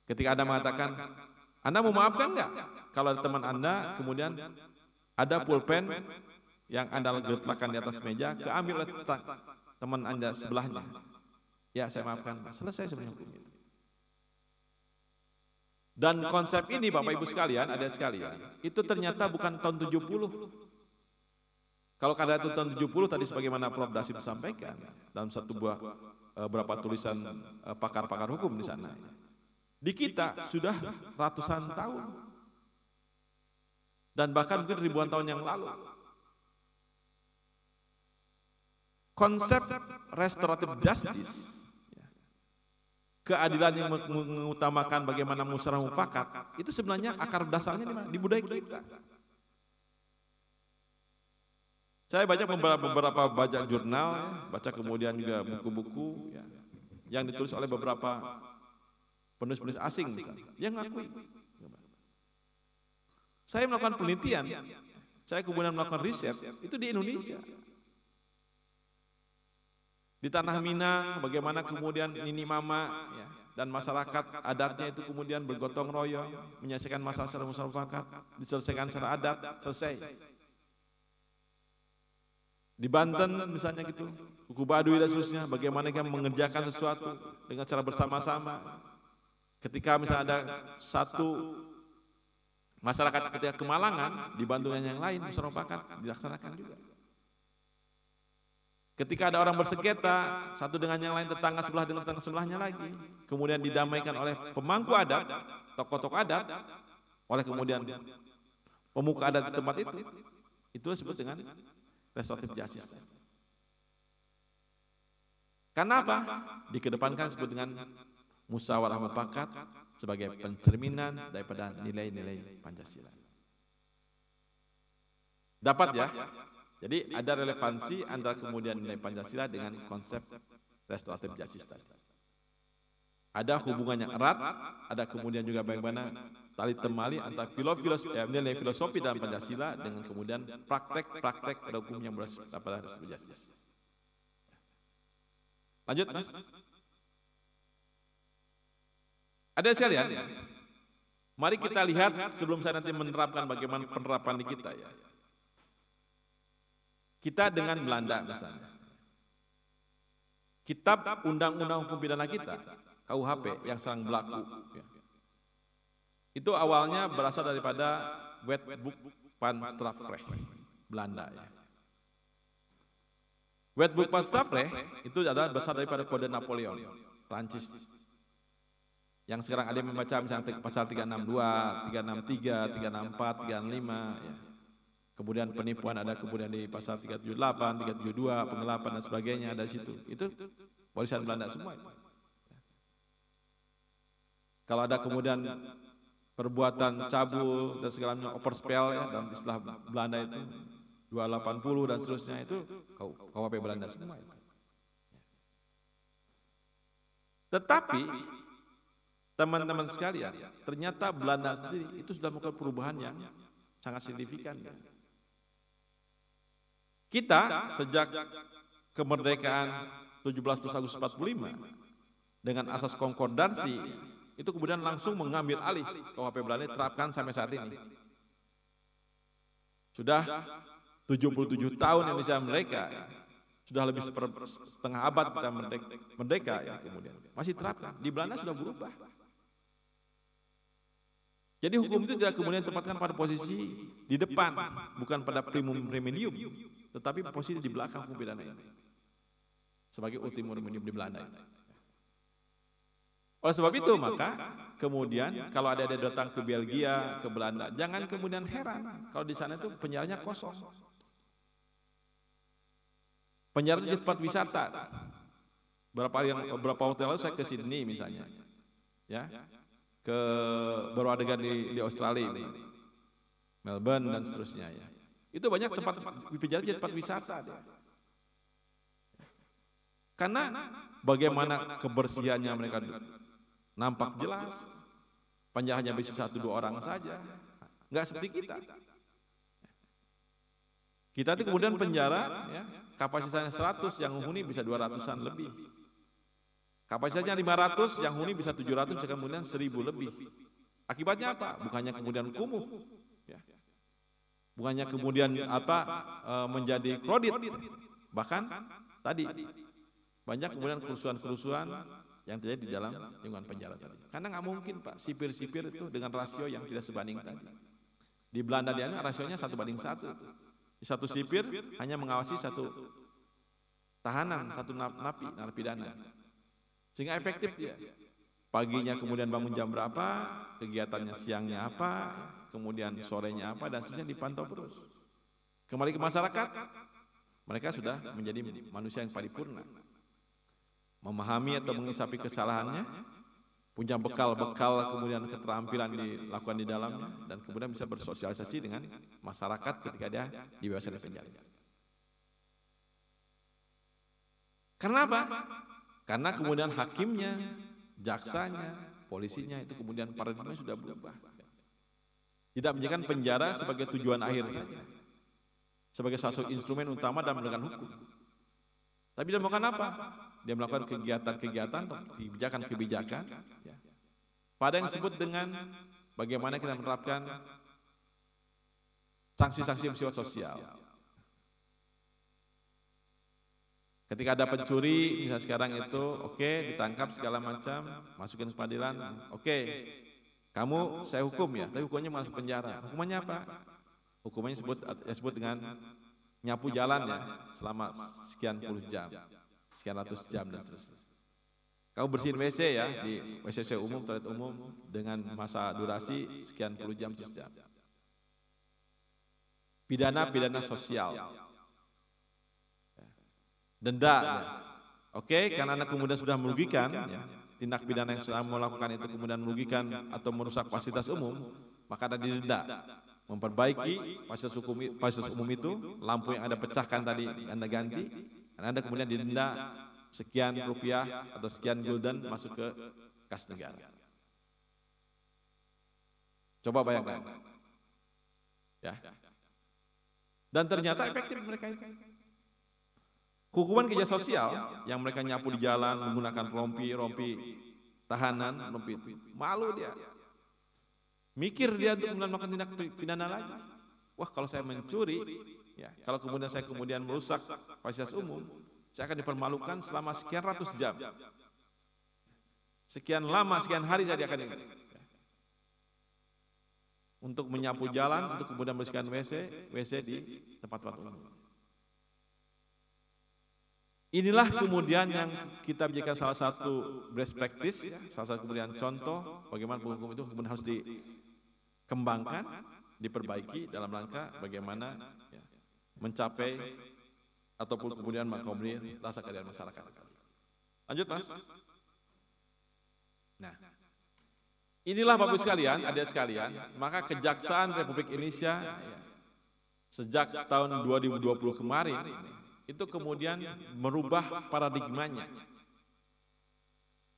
[SPEAKER 1] ketika Anda mengatakan, Anda mau maafkan enggak? Kalau ada teman Anda, kemudian ada pulpen yang Anda letakkan di atas meja, keambil oleh teman Anda sebelahnya. Ya, saya maafkan. Selesai sebenarnya hukum itu. Dan konsep ini Bapak Ibu sekalian, ada sekalian, itu ternyata bukan tahun 70. Kalau kada itu tahun 70 tadi sebagaimana Prof. Dasip sampaikan dalam satu buah beberapa tulisan pakar-pakar hukum di sana. Di kita sudah ratusan tahun. Dan bahkan mungkin ribuan tahun yang lalu. Konsep restoratif justice, keadilan yang mengutamakan bagaimana musyawarah mufakat, itu sebenarnya akar dasarnya di budaya kita. Saya baca beberapa jurnal, baca kemudian juga buku-buku yang ditulis oleh beberapa penulis-penulis asing misalnya, yang ngakui. Saya melakukan penelitian, saya kemudian melakukan riset, itu di Indonesia. Di Tanah Minang, bagaimana kemudian Nini Mama dan masyarakat adatnya itu kemudian bergotong royong, menyelesaikan masalah secara mufakat, diselesaikan secara adat, selesai. Di Banten misalnya gitu, suku Baduy dan seterusnya, bagaimana mereka mengerjakan sesuatu dengan cara bersama-sama. Ketika misalnya ada satu masyarakat ketika kemalangan, dibantu dengan yang lain, musyawarah mufakat dilaksanakan juga. Ketika ada orang bersengketa, satu dengan yang lain, tetangga sebelah dengan tetangga sebelahnya lagi, kemudian didamaikan oleh pemangku adat, tokoh-tokoh adat, oleh kemudian pemuka adat di tempat itu disebut dengan restoratif justice. Karena apa? Dikedepankan disebut dengan musyawarah mufakat sebagai pencerminan daripada nilai-nilai Pancasila. Dapat ya? Jadi ada relevansi antara kemudian nilai Pancasila dengan konsep restoratif justice. Ada hubungan yang erat, ada kemudian juga bagaimana tali temali antara nilai filosofi dalam Pancasila dengan kemudian praktek-praktek pada hukum yang bersifat restoratif justice. Lanjut, Mas. Ada sekalian, mari kita lihat sebelum saya nanti menerapkan bagaimana penerapan di kita ya. Kita dengan Belanda misalnya. Kitab Undang-Undang Hukum Pidana kita, KUHP yang sedang berlaku. Ya. Itu awalnya berasal daripada Wetboek van Strafrecht, Belanda. Ya. Wetboek van Strafrecht itu adalah berasal daripada Kode Napoleon, Prancis. Yang sekarang ada yang membaca misalnya pasal 362, 363, 364, 365, ya. Kemudian penipuan ada kemudian di pasal 378, 372, penggelapan dan sebagainya ada di situ. Itu warisan Belanda semua. Kalau ada kemudian perbuatan cabul dan segala macam overspel ya, dalam istilah Belanda itu 280 dan seterusnya itu KUHP Belanda semua. Tetapi teman-teman sekalian, ternyata Belanda sendiri itu sudah melakukan perubahan yang sangat signifikan. Kita sejak kemerdekaan 17 Agustus 45 dengan asas konkordansi itu kemudian langsung mengambil alih KUHP Belanda diterapkan sampai saat ini. Sudah 77 tahun Indonesia mereka sudah lebih setengah abad kita merdeka ya, kemudian masih terapkan. Di Belanda sudah berubah. Jadi hukum itu tidak kemudian ditempatkan pada posisi di depan, bukan pada primum remedium, tetapi posisi di belakang hukum pidana ini sebagai ultimum remedium di Belanda. Oleh sebab itu maka kemudian kalau ada datang ke Belgia, ke Belanda, jangan kemudian heran kalau di sana itu penjaranya kosong. Penjara di tempat wisata. Beberapa waktu lalu saya ke Sydney misalnya, ya, baru adegan di Australia ini, Melbourne dan seterusnya ya. Itu banyak tempat penjara di tempat wisata. Karena bagaimana kebersihannya mereka nampak jelas, penjaranya bisa 1-2 orang saja, nggak seperti kita. Kita itu kemudian penjara, ya, kapasitasnya 100, yang menghuni bisa 200-an lebih. Kapasitasnya 500, yang huni bisa 700, kemudian 1000 lebih. Akibatnya apa? Bukannya kemudian kumuh, ya. Bukannya kemudian menjadi kredit. Bahkan tadi banyak kemudian kerusuhan-kerusuhan yang terjadi di dalam lingkungan penjara tadi. Karena nggak mungkin Pak, sipir-sipir itu dengan rasio yang tidak sebanding tadi. Di Belanda dia rasionya 1:1. Satu sipir hanya mengawasi 1 tahanan, 1 narapidana. Sehingga efektif dia. Paginya kemudian bangun jam berapa, kegiatannya siangnya apa, kemudian sorenya apa, dan seterusnya dipantau terus. Kembali ke masyarakat, mereka sudah menjadi manusia yang paripurna. Memahami atau mengisapi kesalahannya, punya bekal-bekal kemudian keterampilan dilakukan di dalamnya, dan kemudian bisa bersosialisasi dengan masyarakat ketika dia dibebaskan dari penjara. Karena apa? Karena kemudian hakimnya, jaksanya, polisinya itu kemudian paradigma sudah berubah. Tidak menjadikan penjara sebagai tujuan akhir saja, sebagai salah satu instrumen utama dalam menegakkan hukum. Tapi dia melakukan apa? Dia melakukan kegiatan-kegiatan, kebijakan-kebijakan, ya, pada yang disebut dengan bagaimana kita menerapkan sanksi-sanksi bersifat sosial. Ketika ada pencuri, misalnya sekarang itu, oke, ditangkap segala macam, masukin ke pengadilan, oke, kamu saya hukum ya, tapi hukumnya masuk penjara. Hukumannya apa? Hukumannya disebut dengan nyapu jalan ya, selama sekian puluh jam, sekian ratus jam dan seterusnya. Kamu bersihin WC ya, di WC umum, toilet umum, dengan masa durasi sekian puluh jam, sejam. Pidana sosial. Denda, ya. Oke, karena Anda kemudian sudah merugikan, ya, tindak pidana yang sudah melakukan itu kemudian merugikan atau merusak fasilitas umum, maka Anda didenda. Memperbaiki fasilitas umum itu, lampu yang Anda pecahkan tadi Anda ganti, dan Anda kemudian didenda sekian rupiah atau sekian gulden masuk ke kas negara. Coba bayangkan. Ya. Dan ternyata efektif mereka itu. Hukuman kerja sosial yang mereka nyapu di jalan menggunakan rompi tahanan, rompi itu, malu dia. Mikir dia untuk melakukan tindak pidana lagi. Wah, kalau saya mencuri, ya, kalau kemudian saya merusak fasilitas umum, saya akan dipermalukan selama sekian ratus jam. Sekian lama, sekian hari saya akan untuk menyapu jalan, untuk kemudian membersihkan WC di tempat-tempat umum. Inilah kemudian yang kita jadikan salah satu best practice, salah satu kemudian contoh bagaimana hukum itu kemudian harus dikembangkan, diperbaiki dalam rangka bagaimana, ya, mencapai ataupun kemudian mengakomodir rasa keadilan masyarakat. Lanjut Mas. Nah, inilah Bapak Ibu sekalian, adik sekalian, maka Kejaksaan Republik Indonesia, ya, sejak tahun 2020 kemarin itu kemudian merubah paradigmanya,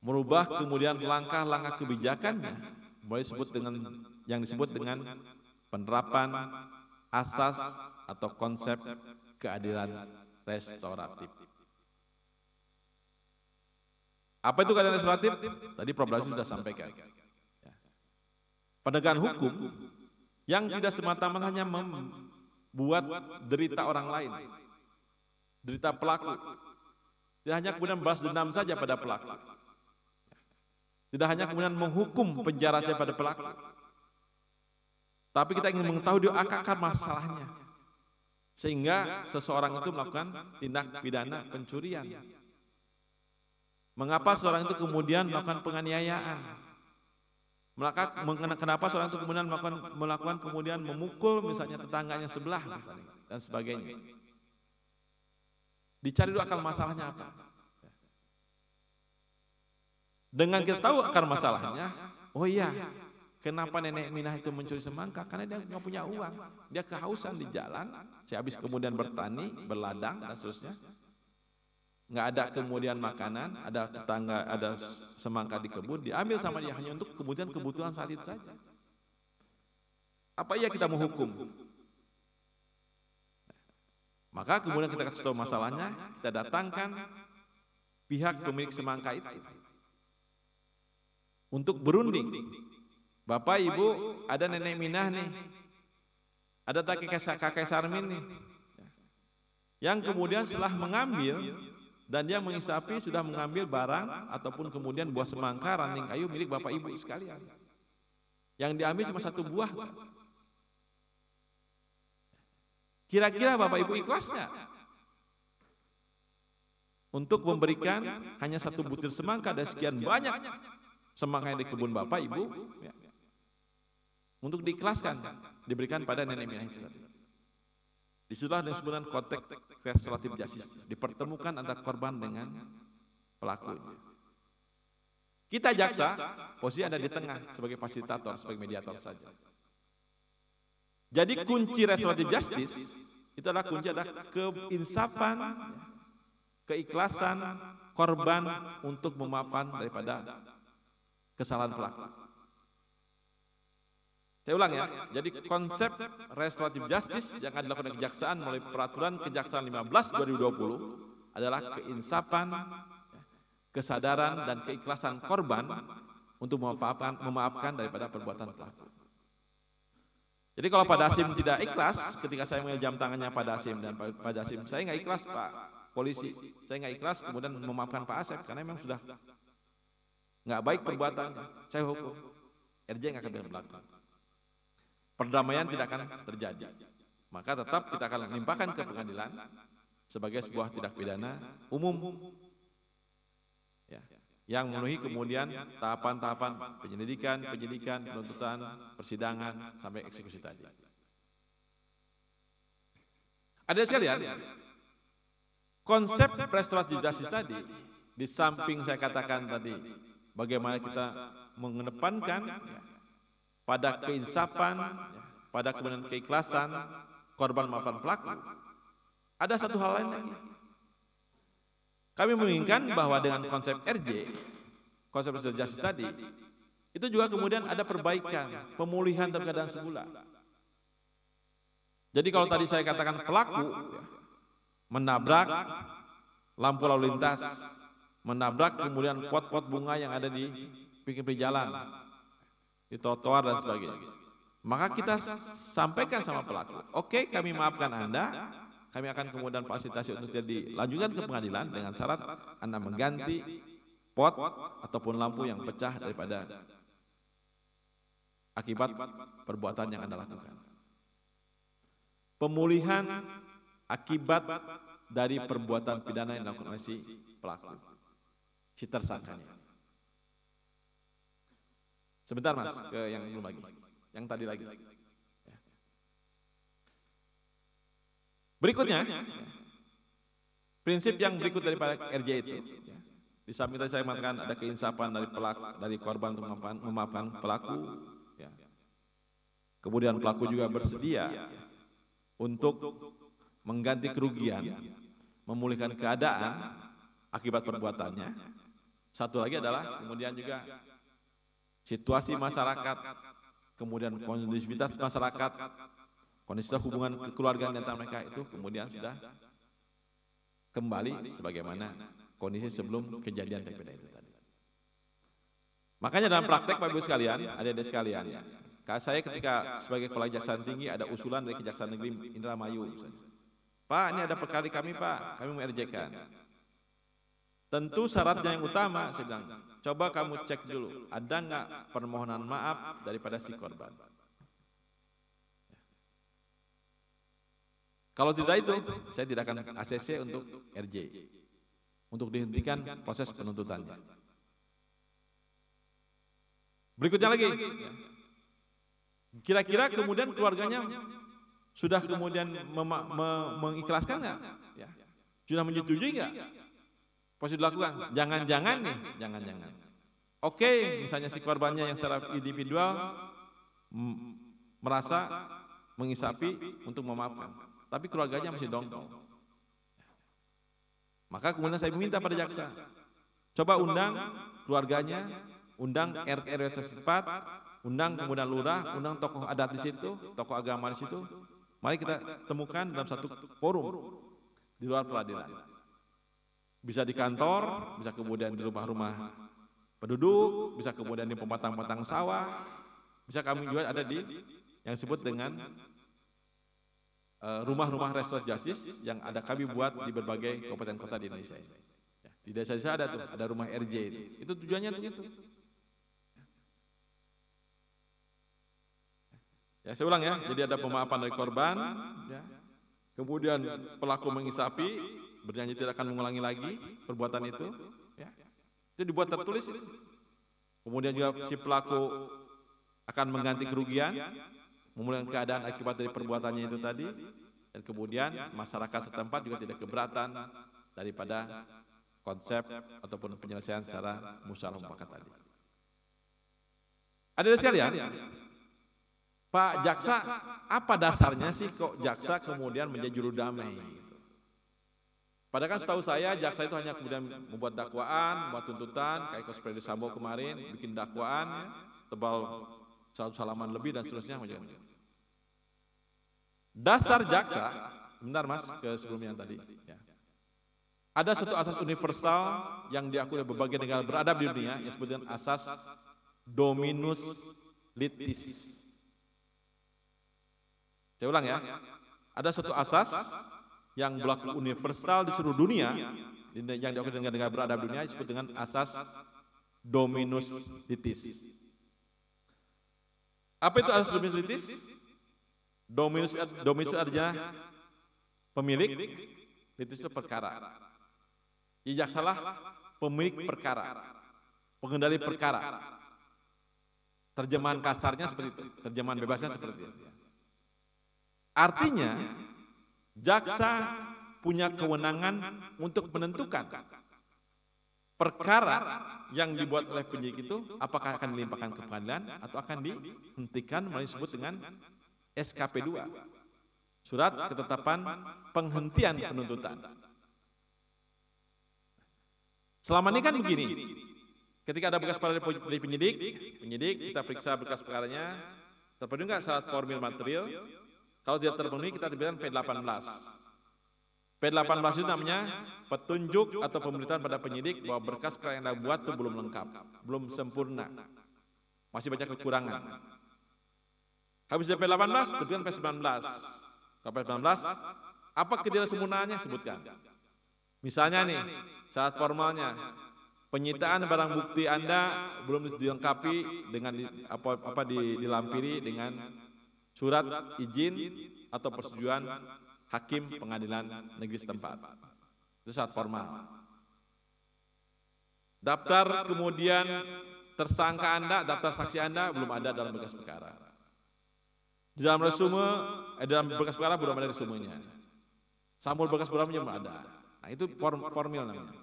[SPEAKER 1] merubah kemudian langkah-langkah kebijakannya, mulai yang disebut dengan penerapan asas atau konsep keadilan restoratif. Apa itu keadilan restoratif? Tadi Prof. Dali sudah sampaikan. Penegakan hukum yang tidak semata-mata hanya membuat derita orang lain, derita pelaku. Tidak hanya kemudian balas dendam saja pada pelaku. Tidak hanya kemudian menghukum penjara saja pada pelaku. Tapi kita ingin mengetahui dia akar masalahnya. Sehingga seseorang itu melakukan tindak pidana pencurian. Mengapa seorang itu kemudian melakukan penganiayaan? Kenapa seorang itu kemudian melakukan kemudian memukul misalnya tetangganya sebelah misalnya, dan sebagainya. Dicari dulu akar masalahnya apa. Dengan kita tahu akar masalahnya, oh iya, kenapa nenek Minah itu mencuri semangka? Karena dia nggak punya uang, dia kehausan di jalan, habis kemudian bertani, berladang dan seterusnya. Nggak ada kemudian makanan, ada tetangga, ada semangka di kebun, diambil sama dia hanya untuk kemudian kebutuhan saat itu saja. Apa iya kita menghukum? Maka kemudian kita kasih tahu masalahnya, kita datangkan pihak pemilik semangka itu untuk berunding. Bapak, Ibu, ada nenek Minah nih, ada kakek Sarmin nih, yang kemudian setelah mengambil dan dia mengisapi sudah mengambil barang ataupun kemudian buah semangka, ranting kayu milik Bapak Ibu sekalian. Yang diambil cuma satu buah. Kira-kira Bapak Ibu ikhlas nggak untuk memberikan hanya satu butir semangka dan sekian banyak semangka yang di kebun Bapak Ibu untuk diikhlaskan diberikan pada nenek Minah itu tadi. Disitulah disebutkan konteks restoratif justice, dipertemukan antara korban dengan pelakunya. Kita jaksa, posisi ada di tengah sebagai fasilitator, sebagai mediator saja. Jadi kunci restoratif justice itu adalah kunci adalah keinsapan, keikhlasan korban untuk memaafkan daripada kesalahan pelaku. Saya ulang ya, jadi konsep restoratif justice yang akan dilakukan oleh kejaksaan melalui peraturan kejaksaan 15/2020 adalah keinsapan, kesadaran dan keikhlasan korban untuk memaafkan daripada perbuatan pelaku. Jadi kalau Pak Dasim tidak ikhlas, ketika saya menjam tangannya Pak Dasim dan Pak Dasim, saya nggak ikhlas Pak Polisi, saya nggak ikhlas kemudian memaafkan Pak Asep karena memang sudah nggak baik perbuatannya, saya hukum, RJ nggak akan berlaku. Perdamaian tidak akan terjadi. Maka tetap kita akan limpahkan ke pengadilan sebagai sebuah tindak pidana umum ya, yang memenuhi kemudian tahapan-tahapan penyidikan, penuntutan, persidangan sampai eksekusi tadi. Ada sekalian, konsep restoratif justice tadi di samping saya katakan tadi bagaimana kita mengedepankan pada keinsapan, pada kemudian keikhlasan korban maupun pelaku. Ada satu hal lain lagi. Kami menginginkan bahwa dengan konsep RJ, konsep justice tadi, itu juga kemudian ada perbaikan, pemulihan dalam keadaan semula. Jadi kalau tadi saya katakan pelaku menabrak lampu lalu lintas, menabrak kemudian pot-pot bunga yang ada di pinggir jalan, di trotoar dan sebagainya. Maka kita sampaikan sama pelaku, oke, kami maafkan Anda, kami akan kemudian fasilitasi untuk dilanjutkan ke pengadilan dengan syarat Anda mengganti pot ataupun lampu yang pecah daripada akibat perbuatan yang Anda lakukan. Pemulihan akibat dari perbuatan pidana yang dilakukan oleh si pelaku, si tersangkanya. Sebentar Mas, ke yang belum lagi, yang tadi lagi. Berikutnya, prinsip yang berikut daripada RJ itu, di samping tadi saya mengatakan ada keinsapan dari pelaku, dari korban untuk memaafkan pelaku. Kemudian pelaku juga bersedia untuk mengganti kerugian, memulihkan keadaan akibat perbuatannya. Satu lagi adalah kemudian juga situasi masyarakat, kemudian kondisivitas masyarakat, kondisi hubungan kekeluargaan antara mereka itu kemudian sudah kembali sebagaimana kondisi sebelum kejadian TPD itu tadi. Makanya dalam praktek Bapak Ibu sekalian, adik-adik sekalian, saya ketika sebagai kepala Kejaksaan Tinggi ada usulan dari Kejaksaan Negeri Indramayu, Pak, ini ada perkara di kami Pak, kami mau RJ-kan. Tentu syaratnya yang utama, saya bilang, coba kamu cek dulu, ada nggak permohonan maaf daripada si korban. Kalau tidak itu, saya tidak akan ACC untuk RJ, untuk dihentikan proses penuntutannya. Berikutnya lagi, kira-kira kemudian keluarganya sudah kemudian mengikhlaskan nggak? Ya. Sudah menyetujui nggak? Proses dilakukan. Jangan-jangan nih, jangan-jangan. Oke, misalnya si korbannya yang secara individual merasa mengisapi untuk memaafkan. Tapi keluarganya masih dongkol. Maka kemudian saya meminta pada jaksa, coba undang keluarganya, undang RT RW setempat, undang kemudian lurah, undang tokoh adat di situ, tokoh agama di situ. Mari kita temukan dalam satu forum di luar peradilan. Bisa di kantor, bisa kemudian di rumah-rumah penduduk, bisa kemudian di pematang-pematang sawah, bisa kami juga ada di yang disebut dengan rumah-rumah restoran justice yang ada kami buat di berbagai kabupaten kota di Indonesia. Ya, di desa-desa ada tuh, ada rumah RJ itu tujuannya tuh itu. Ya, saya ulang ya, jadi ada pemaafan dari korban, ya. Kemudian pelaku mengisapi, berjanji tidak akan mengulangi lagi perbuatan itu, ya. Itu dibuat tertulis itu. Kemudian juga si pelaku akan mengganti kerugian, memulihkan keadaan akibat dari perbuatannya itu tadi, dan kemudian masyarakat setempat juga tidak keberatan daripada konsep ataupun penyelesaian secara musyawarah mufakat tadi. Ada sekalian, Pak Jaksa, apa dasarnya sih kok Jaksa kemudian menjadi juru damai? Padahal kan setahu saya Jaksa itu hanya kemudian membuat dakwaan, membuat tuntutan, kayak Freddy Sambo kemarin bikin dakwaan, tebal 100 halaman lebih dan seterusnya. Dasar jaksa, bentar Mas, ke sebelumnya tadi. Ya. Ada suatu asas universal yang diakui oleh berbagai negara beradab di dunia, yang disebut dengan asas dominus litis. Saya ulang ya, ada suatu asas yang berlaku universal di seluruh dunia, yang diakui dengan negara beradab di dunia, disebut dengan asas dominus litis. Apa itu asas dominus litis? Dominus artinya pemilik, litis itu perkara. Jaksalah pemilik perkara, pengendali perkara. Terjemahan kasarnya seperti itu, terjemahan bebasnya seperti itu. Artinya, jaksa punya kewenangan untuk menentukan perkara yang dibuat oleh penyidik itu apakah akan dilimpahkan ke pengadilan atau akan dihentikan melalui disebut dengan SKP 2, surat ketetapan penghentian penuntutan. Selama ini kan begini, ketika ada bekas perkara dari penyidik kita periksa berkas perkaranya, terpenuhi nggak syarat formil material, kalau tidak terpenuhi kita diberikan P18. P18 itu namanya petunjuk atau pemberitahuan pada penyidik bahwa berkas perkara yang Anda buat itu belum lengkap, belum sempurna, masih banyak kekurangan. Habis dari P18, terbitkan P19. Kalau P19, apa ketidaksemurnaannya sebutkan. Misalnya nih, syarat formalnya, penyitaan barang bukti Anda belum dilengkapi dengan dilampiri dengan surat izin atau persetujuan hakim pengadilan negeri setempat. Itu syarat formal. Daftar kemudian tersangka Anda, daftar saksi Anda belum ada dalam berkas perkara. Di dalam resume, dalam berkas perkara belum ada resumenya. Sampul berkas perkara belum ada. Nah, itu formil namanya.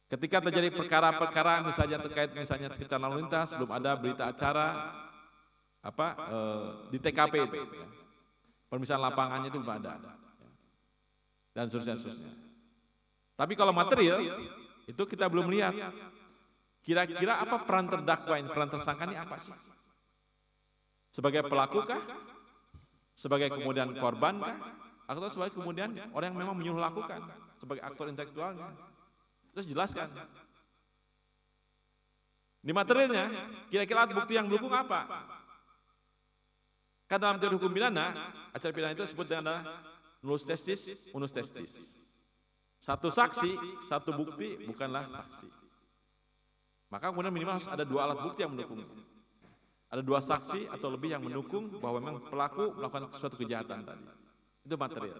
[SPEAKER 1] Ketika terjadi perkara-perkara misalnya terkait misalnya sekitar lalu lintas, belum ada berita acara di TKP itu. Ya. Permisalan lapangannya itu belum ada. Dan seterusnya. Tapi kalau material itu kita belum lihat. Kira-kira apa peran terdakwa ini, peran tersangka ini apa sih? Sebagai pelaku kah? Sebagai kemudian korban kah? Atau sebagai kemudian orang yang memang menyuruh lakukan sebagai aktor intelektualnya? Terus jelaskan. Di materialnya, kira-kira alat bukti yang mendukung apa? Kan dalam teori hukum pidana, acara pidana itu disebut dengan nullus testis, unus testis. Satu saksi, satu bukti bukanlah saksi. Maka kemudian minimal harus ada 2 alat bukti yang mendukung. Ada 2 saksi atau lebih yang mendukung bahwa memang pelaku melakukan suatu kejahatan tadi. Itu material.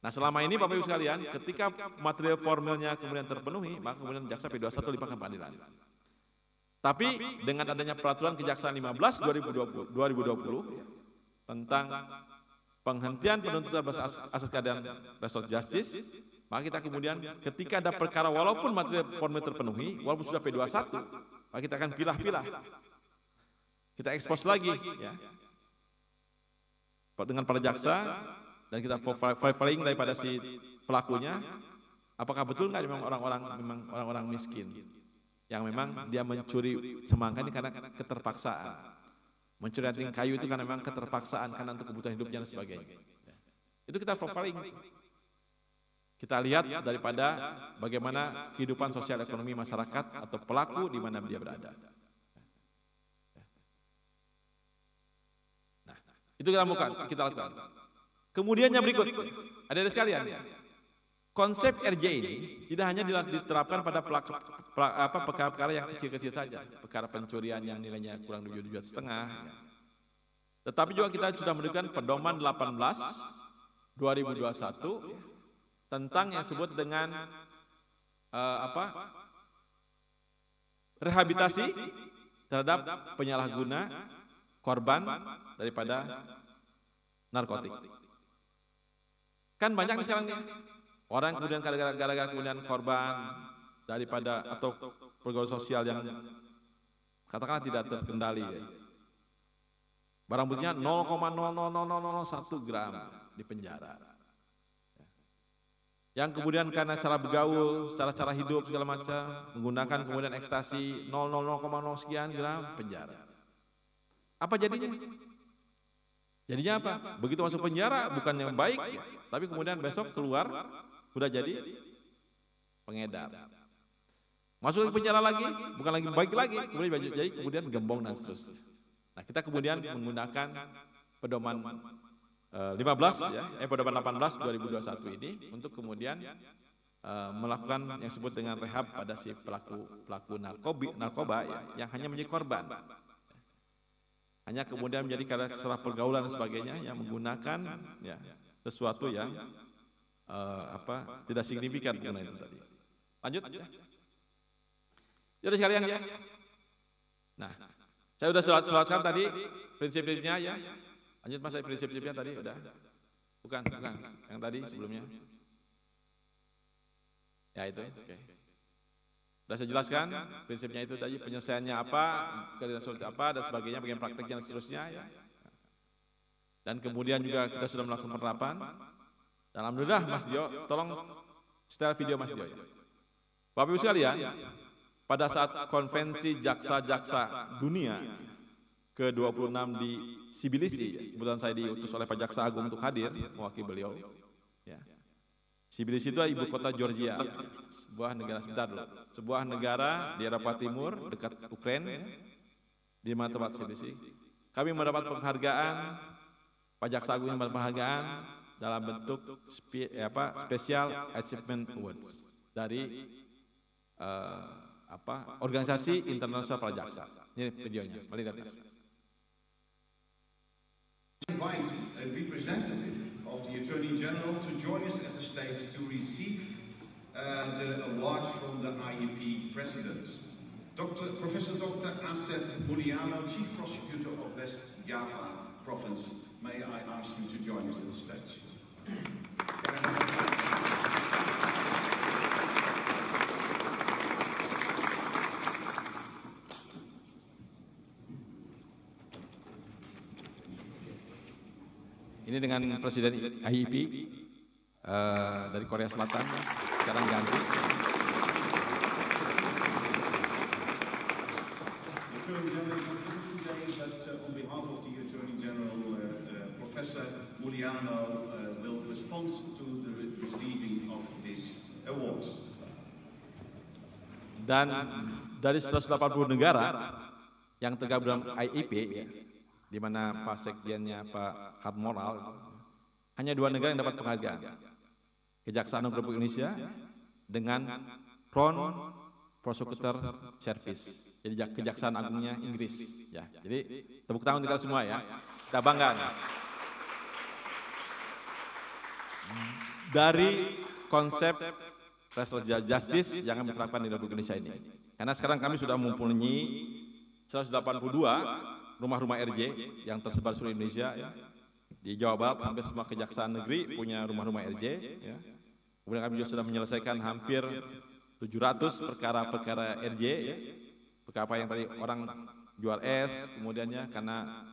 [SPEAKER 1] Nah selama ini Bapak Ibu sekalian, ketika material formilnya kemudian terpenuhi, maka kemudian jaksa P21 limpahkan pengadilan. Tapi dengan adanya peraturan Kejaksaan 15 2020 tentang penghentian penuntutan asas keadilan restoratif justice, maka kita kemudian ketika ada perkara walaupun material formil terpenuhi, walaupun sudah P21, maka kita akan pilah-pilah. Kita ekspos lagi ya. Dengan para jaksa dan kita profiling daripada si pelakunya, apakah betul nggak memang orang-orang miskin yang memang dia mencuri semangka ini karena keterpaksaan, mencuri ranting kayu itu karena memang keterpaksaan karena untuk kebutuhan hidupnya dan sebagainya. Itu kita profiling. Kita lihat daripada bagaimana kehidupan sosial ekonomi masyarakat atau pelaku di mana dia berada. Nah, itu kita lakukan. Kemudian yang berikut, adik-adik sekalian, konsep RJ ini tidak hanya diterapkan pada perkara-perkara yang kecil-kecil saja, perkara pencurian yang nilainya kurang 7,5 juta, tetapi juga kita sudah memberikan pedoman 18 2021 tentang yang disebut dengan rehabilitasi terhadap penyalahguna korban daripada narkotik. Kan banyak sekarang nih orang kemudian gara-gara kemudian korban daripada atau pergaulan sosial yang katakanlah tidak terkendali ya. Barang buktinya 0,00001 gram di penjara. Yang kemudian karena cara bergaul, cara hidup segala macam, menggunakan kemudian ekstasi 0,0 sekian gram penjara. Apa jadinya? Jadinya apa? Begitu masuk penjara bukan yang baik, tapi kemudian besok keluar sudah jadi pengedar. Masuk ke penjara lagi, bukan lagi baik lagi, kemudian gembong dan seterusnya. Nah, kita kemudian menggunakan pedoman 15 ya, pedoman 18 2021 ini untuk kemudian melakukan yang disebut dengan rehab pada si pelaku narkoba ya, yang hanya menjadi korban. Hanya kemudian menjadi karena salah pergaulan dan sebagainya yang menggunakan ya sesuatu yang tidak signifikan mengenai itu tadi. Lanjut. Jadi sekalian ya. Nah, saya sudah selatkan tadi prinsip-prinsipnya ya. Lanjut Mas, saya prinsip-prinsipnya tadi udah. Bukan, yang tadi sebelumnya. Ya itu, oke. Sudah saya jelaskan prinsipnya itu tadi, penyelesaiannya apa, keadilan sosial apa dan sebagainya, bagian prakteknya dan seterusnya ya. Dan kemudian juga kita sudah melakukan penerapan. Dan alhamdulillah Mas Dio, tolong setel video Mas Dio. Bapak Ibu sekalian, pada saat konvensi jaksa-jaksa dunia ke-26 di Tbilisi, kebetulan saya diutus oleh Pak Jaksa Agung untuk hadir mewakili beliau. Ya. Tbilisi itu ibu kota Georgia, sebuah negara di Eropa Timur dekat Ukraina, di mana tempat Tbilisi. Kami mendapat penghargaan, Pak Jaksa Agung mendapat penghargaan dalam bentuk Special Achievement Awards dari organisasi internasional para jaksa. Ini videonya, mari lihat.
[SPEAKER 2] Invite a representative of the Attorney General to join us at the stage to receive the award from the IEP President. Professor Dr. Asef Muliano, Chief Prosecutor of West Java Province. May I ask you to join us at the stage?
[SPEAKER 1] Ini dengan Presiden IEP dari Korea Selatan, sekarang ganti.
[SPEAKER 2] On behalf of the Attorney General, Professor Muliano will respond to the receiving of this award.
[SPEAKER 1] Dan dari 180 negara yang tergabung dalam IEP, ya, di mana Pak Sekjennya Pak Karmoral, hanya 2 negara yang dapat penghargaan. Kejaksaan Agung Republik Indonesia dengan Crown Prosecutor Service. Jadi Kejaksaan Agungnya Inggris. Ya, jadi tepuk tangan kita semua ya. Kita bangga. Dari konsep restoratif justice yang kami terapkan di Republik Indonesia ini. Karena sekarang kami sudah mempunyai 182 rumah-rumah RJ yang tersebar seluruh Indonesia. Ya. Di Jawa Barat hampir semua kejaksaan negeri punya rumah-rumah RJ. Ya. Kemudian kami juga sudah menyelesaikan hampir 700 perkara-perkara RJ. Ya. Perkara yang tadi orang jual es, kemudiannya karena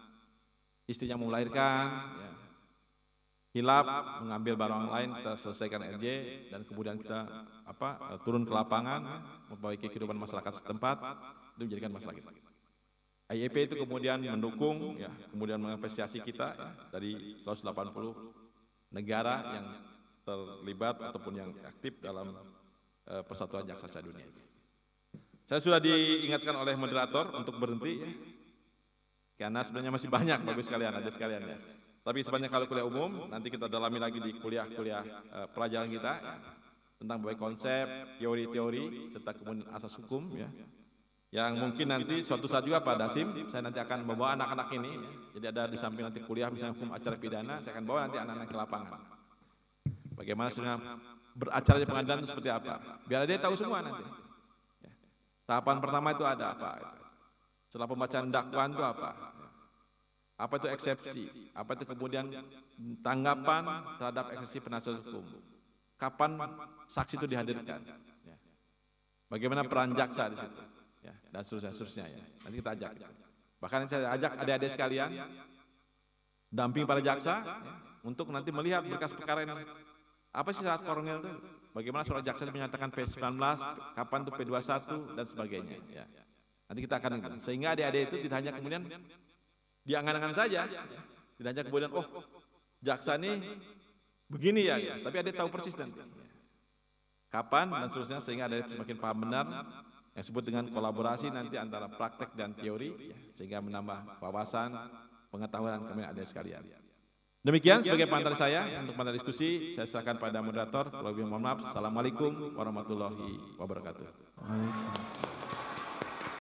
[SPEAKER 1] istrinya mau melahirkan, ya. Hilap, mengambil barang lain, kita selesaikan RJ, dan kemudian kita turun ke lapangan, memperbaiki kehidupan masyarakat setempat, itu menjadikan masalah kita. IEP itu kemudian mendukung, ya, kemudian mengapresiasi kita ya, dari 180 negara yang terlibat ataupun yang aktif dalam Persatuan Jaksa Dunia. Saya sudah diingatkan oleh moderator untuk berhenti, ya, karena sebenarnya masih banyak bagus sekalian, ada sekalian ya. Tapi sebanyak kalau kuliah umum, nanti kita dalami lagi di kuliah-kuliah pelajaran kita ya, tentang berbagai konsep, teori-teori, serta kemudian asas hukum ya. Yang mungkin nanti suatu saat juga Pak Dasim, saya nanti akan membawa anak-anak ini, ya. Jadi ada di samping nanti kuliah misalnya hukum acara pidana, saya akan bawa nanti anak-anak ke lapangan. Bagaimana sebenarnya beracara di pengadilan itu seperti apa? Biar dia tahu semua nanti. Ya. Tahapan pertama itu ada apa? Setelah pembacaan dakwaan itu apa? Apa itu eksepsi? Apa itu kemudian tanggapan terhadap eksepsi penasihat hukum? Kapan saksi itu dihadirkan? Ya. Bagaimana peran jaksa di situ? Ya, dan seterusnya ya. Nanti kita ajak. Bahkan saya ajak adik-adik sekalian damping para jaksa ya, untuk nanti melihat berkas perkara ini. Apa sih syarat formil itu? Bagaimana surat jaksa menyatakan P19, kapan itu P21 dan sebagainya. Ya. Nanti kita akan itu. Sehingga adik-adik itu tidak hanya kemudian diangan-angan saja, tidak hanya kemudian jaksa ini begini ya, tapi adik tahu persis nanti. Kapan dan seterusnya sehingga adik semakin paham benar. Yang disebut dengan kolaborasi nanti antara praktek dan teori, ya, sehingga menambah wawasan, pengetahuan kemudian ada sekalian. Demikian sebagai pantar saya untuk pantar diskusi, saya serahkan pada moderator. Kalau lebih mohon maaf, Assalamualaikum warahmatullahi wabarakatuh.